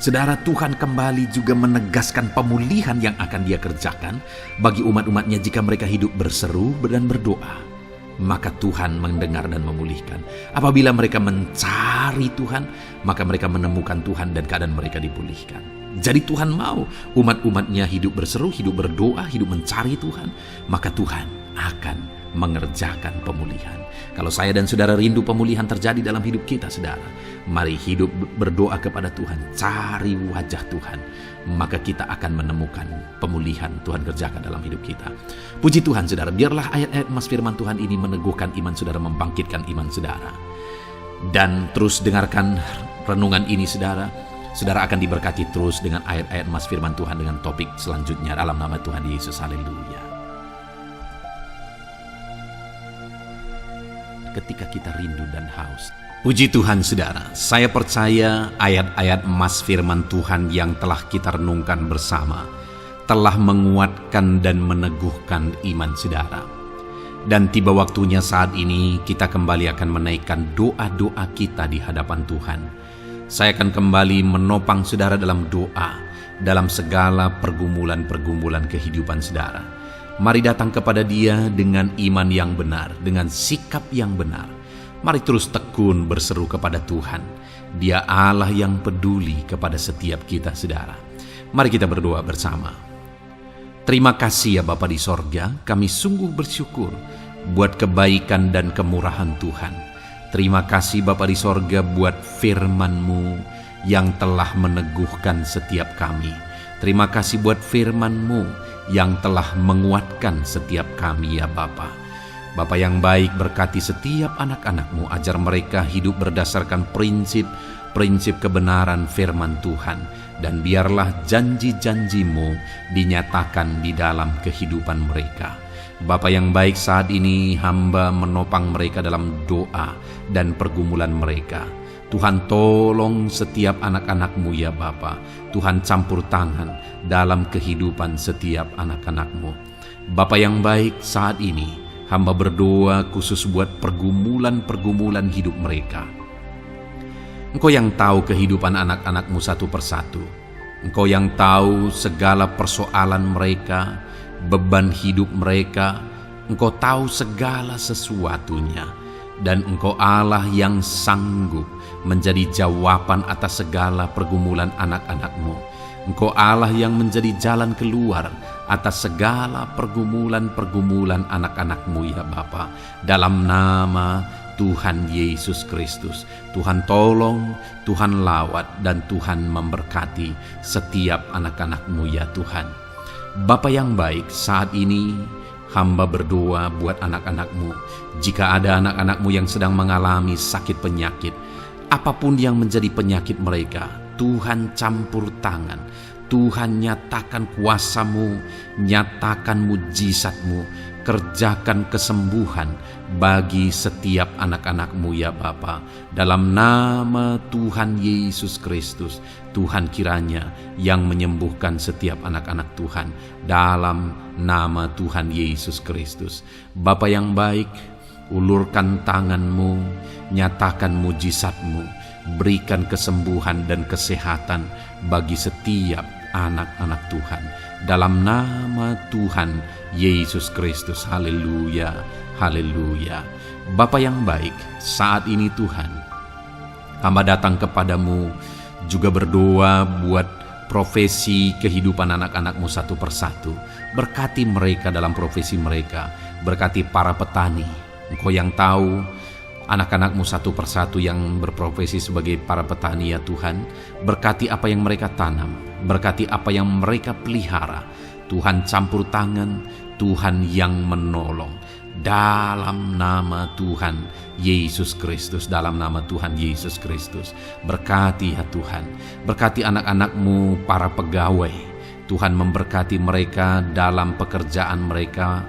Saudara, Tuhan kembali juga menegaskan pemulihan yang akan Dia kerjakan bagi umat-umatnya jika mereka hidup berseru dan berdoa. Maka Tuhan mendengar dan memulihkan. Apabila mereka mencari Tuhan, maka mereka menemukan Tuhan dan keadaan mereka dipulihkan. Jadi Tuhan mau umat-umatnya hidup berseru, hidup berdoa, hidup mencari Tuhan, maka Tuhan akan mengerjakan pemulihan. Kalau saya dan saudara rindu pemulihan terjadi dalam hidup kita saudara, mari hidup berdoa kepada Tuhan, cari wajah Tuhan, maka kita akan menemukan pemulihan Tuhan kerjakan dalam hidup kita. Puji Tuhan saudara, biarlah ayat-ayat emas firman Tuhan ini meneguhkan iman saudara, membangkitkan iman saudara. Dan terus dengarkan renungan ini saudara. Saudara akan diberkati terus dengan ayat-ayat emas firman Tuhan dengan topik selanjutnya dalam nama Tuhan Yesus. Haleluya. Ketika kita rindu dan haus. Puji Tuhan saudara, saya percaya ayat-ayat emas firman Tuhan yang telah kita renungkan bersama telah menguatkan dan meneguhkan iman saudara. Dan tiba waktunya saat ini kita kembali akan menaikkan doa-doa kita di hadapan Tuhan. Saya akan kembali menopang saudara dalam doa, dalam segala pergumulan-pergumulan kehidupan saudara. Mari datang kepada Dia dengan iman yang benar, dengan sikap yang benar. Mari terus tekun berseru kepada Tuhan. Dia Allah yang peduli kepada setiap kita saudara. Mari kita berdoa bersama. Terima kasih ya Bapa di sorga, kami sungguh bersyukur buat kebaikan dan kemurahan Tuhan. Terima kasih Bapa di sorga buat firman-Mu yang telah meneguhkan setiap kami. Terima kasih buat firman-Mu yang telah menguatkan setiap kami ya Bapa. Bapa yang baik, berkati setiap anak-anak-Mu, ajar mereka hidup berdasarkan prinsip kebenaran firman Tuhan, dan biarlah janji-janji-Mu dinyatakan di dalam kehidupan mereka. Bapa yang baik, saat ini hamba menopang mereka dalam doa dan pergumulan mereka. Tuhan tolong setiap anak-anak-Mu ya Bapa. Tuhan campur tangan dalam kehidupan setiap anak-anak-Mu. Bapa yang baik, saat ini hamba berdoa khusus buat pergumulan-pergumulan hidup mereka. Engkau yang tahu kehidupan anak-anak-Mu satu persatu. Engkau yang tahu segala persoalan mereka, beban hidup mereka. Engkau tahu segala sesuatunya. Dan Engkau Allah yang sanggup menjadi jawaban atas segala pergumulan anak-anak-Mu. Engkau Allah yang menjadi jalan keluar atas segala pergumulan-pergumulan anak-anak-Mu ya Bapa. Dalam nama Tuhan Yesus Kristus, Tuhan tolong, Tuhan lawat, dan Tuhan memberkati setiap anak-anak-Mu ya Tuhan. Bapa yang baik, saat ini hamba berdoa buat anak-anak-Mu. Jika ada anak-anak-Mu yang sedang mengalami sakit penyakit, apapun yang menjadi penyakit mereka, Tuhan campur tangan. Tuhan nyatakan kuasa-Mu, nyatakan mujizat-Mu, kerjakan kesembuhan bagi setiap anak-anak-Mu ya Bapa. Dalam nama Tuhan Yesus Kristus, Tuhan kiranya yang menyembuhkan setiap anak-anak Tuhan. Dalam nama Tuhan Yesus Kristus. Bapa yang baik, ulurkan tangan-Mu, nyatakan mujizat-Mu, berikan kesembuhan dan kesehatan bagi setiap anak-anak Tuhan. Dalam nama Tuhan Yesus Kristus. Haleluya, haleluya. Bapa yang baik, saat ini Tuhan, hamba datang kepadamu juga berdoa buat profesi kehidupan anak-anak-Mu satu persatu. Berkati mereka dalam profesi mereka. Berkati para petani. Engkau yang tahu anak-anak-Mu satu persatu yang berprofesi sebagai para petani ya Tuhan. Berkati apa yang mereka tanam, berkati apa yang mereka pelihara. Tuhan campur tangan, Tuhan yang menolong. Dalam nama Tuhan Yesus Kristus, dalam nama Tuhan Yesus Kristus. Berkati ya Tuhan, berkati anak-anak-Mu para pegawai. Tuhan memberkati mereka dalam pekerjaan mereka,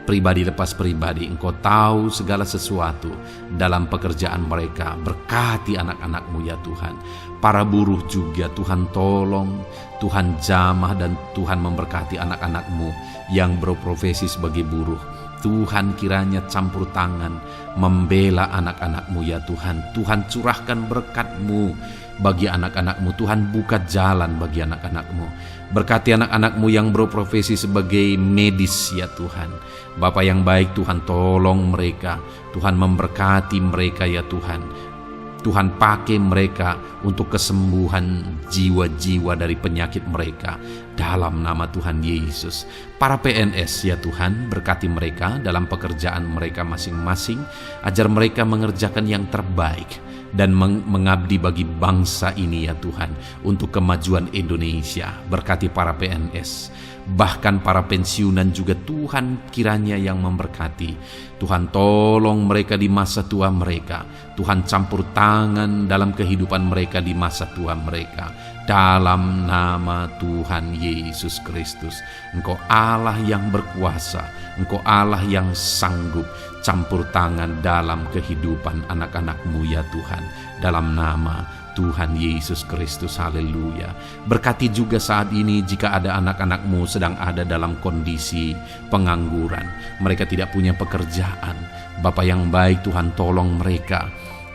pribadi lepas pribadi. Engkau tahu segala sesuatu dalam pekerjaan mereka. Berkati anak-anak-Mu ya Tuhan. Para buruh juga Tuhan tolong, Tuhan jamah, dan Tuhan memberkati anak-anak-Mu yang berprofesi sebagai buruh. Tuhan kiranya campur tangan membela anak-anak-Mu ya Tuhan. Tuhan curahkan berkat-Mu bagi anak-anak-Mu. Tuhan buka jalan bagi anak-anak-Mu. Berkati anak-anak-Mu yang berprofesi sebagai medis ya Tuhan. Bapa yang baik, Tuhan tolong mereka. Tuhan memberkati mereka ya Tuhan. Tuhan pakai mereka untuk kesembuhan jiwa-jiwa dari penyakit mereka. Dalam nama Tuhan Yesus. Para PNS ya Tuhan, berkati mereka dalam pekerjaan mereka masing-masing. Ajar mereka mengerjakan yang terbaik dan mengabdi bagi bangsa ini ya Tuhan, untuk kemajuan Indonesia. Berkati para PNS, bahkan para pensiunan juga Tuhan kiranya yang memberkati. Tuhan tolong mereka di masa tua mereka. Tuhan campur tangan dalam kehidupan mereka di masa tua mereka. Dalam nama Tuhan Yesus Kristus. Engkau Allah yang berkuasa, Engkau Allah yang sanggup. Campur tangan dalam kehidupan anak-anak-Mu ya Tuhan. Dalam nama Tuhan Yesus Kristus. Haleluya. Berkati juga saat ini jika ada anak-anak-Mu sedang ada dalam kondisi pengangguran, mereka tidak punya pekerjaan. Bapa yang baik, Tuhan tolong mereka,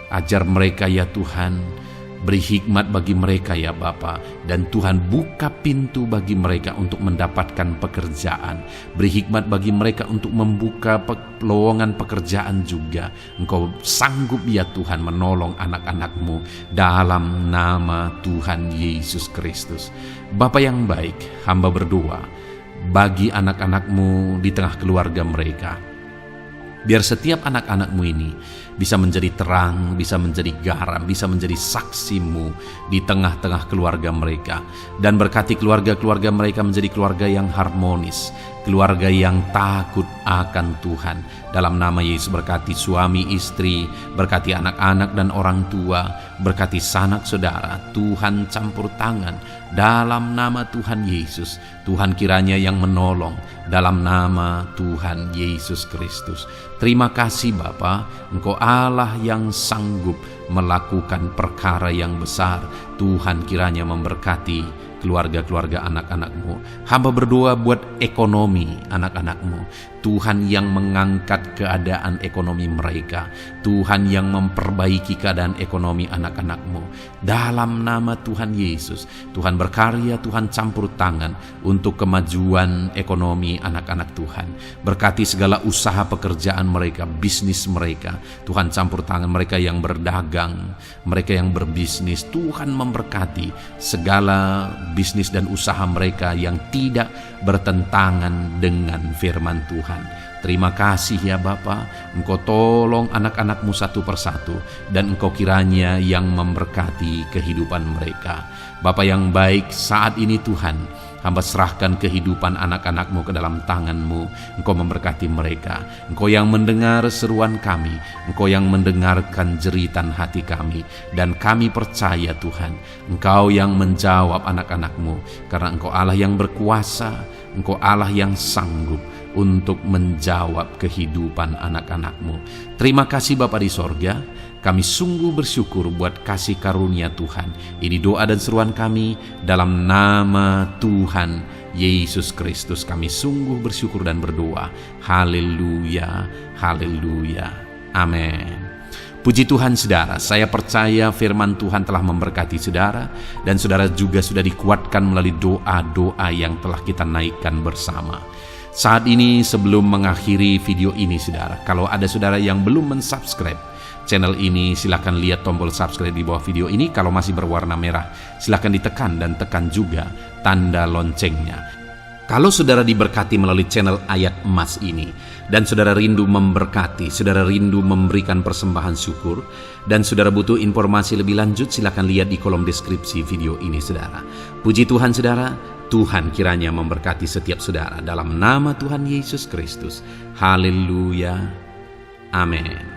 ajar mereka ya Tuhan, beri hikmat bagi mereka ya Bapa, dan Tuhan buka pintu bagi mereka untuk mendapatkan pekerjaan. Beri hikmat bagi mereka untuk membuka lowongan pekerjaan juga. Engkau sanggup ya Tuhan menolong anak-anak-Mu dalam nama Tuhan Yesus Kristus. Bapa yang baik, hamba berdoa bagi anak-anak-Mu di tengah keluarga mereka. Biar setiap anak-anak-Mu ini bisa menjadi terang, bisa menjadi garam, bisa menjadi saksi-Mu di tengah-tengah keluarga mereka. Dan berkati keluarga-keluarga mereka menjadi keluarga yang harmonis, keluarga yang takut akan Tuhan. Dalam nama Yesus, berkati suami istri, berkati anak-anak dan orang tua, berkati sanak saudara. Tuhan campur tangan dalam nama Tuhan Yesus. Tuhan kiranya yang menolong dalam nama Tuhan Yesus Kristus. Terima kasih Bapa, Engkau Allah yang sanggup melakukan perkara yang besar. Tuhan kiranya memberkati keluarga-keluarga anak-anak-Mu. Hamba berdoa buat ekonomi anak-anak-Mu. Tuhan yang mengangkat keadaan ekonomi mereka. Tuhan yang memperbaiki keadaan ekonomi anak-anak-Mu. Dalam nama Tuhan Yesus, Tuhan berkarya, Tuhan campur tangan untuk kemajuan ekonomi anak-anak Tuhan. Berkati segala usaha pekerjaan mereka, bisnis mereka. Tuhan campur tangan mereka yang berdagang, mereka yang berbisnis. Tuhan memberkati segala bisnis dan usaha mereka yang tidak bertentangan dengan firman Tuhan. Terima kasih ya Bapa, Engkau tolong anak-anak-Mu satu persatu, dan Engkau kiranya yang memberkati kehidupan mereka. Bapa yang baik, saat ini Tuhan, hamba serahkan kehidupan anak-anak-Mu ke dalam tangan-Mu. Engkau memberkati mereka. Engkau yang mendengar seruan kami, Engkau yang mendengarkan jeritan hati kami, dan kami percaya Tuhan, Engkau yang menjawab anak-anak-Mu, karena Engkau Allah yang berkuasa, Engkau Allah yang sanggup untuk menjawab kehidupan anak-anak-Mu. Terima kasih Bapa di sorga. Kami sungguh bersyukur buat kasih karunia Tuhan. Ini doa dan seruan kami dalam nama Tuhan Yesus Kristus. Kami sungguh bersyukur dan berdoa. Haleluya, haleluya, amin. Puji Tuhan saudara, saya percaya firman Tuhan telah memberkati saudara, dan saudara juga sudah dikuatkan melalui doa-doa yang telah kita naikkan bersama. Saat ini sebelum mengakhiri video ini saudara, kalau ada saudara yang belum mensubscribe channel ini, silakan lihat tombol subscribe di bawah video ini. Kalau masih berwarna merah, silakan ditekan dan tekan juga tanda loncengnya. Kalau saudara diberkati melalui channel Ayat Emas ini, dan saudara rindu memberkati, saudara rindu memberikan persembahan syukur, dan saudara butuh informasi lebih lanjut, silakan lihat di kolom deskripsi video ini saudara. Puji Tuhan saudara, Tuhan kiranya memberkati setiap saudara dalam nama Tuhan Yesus Kristus. Haleluya, amin.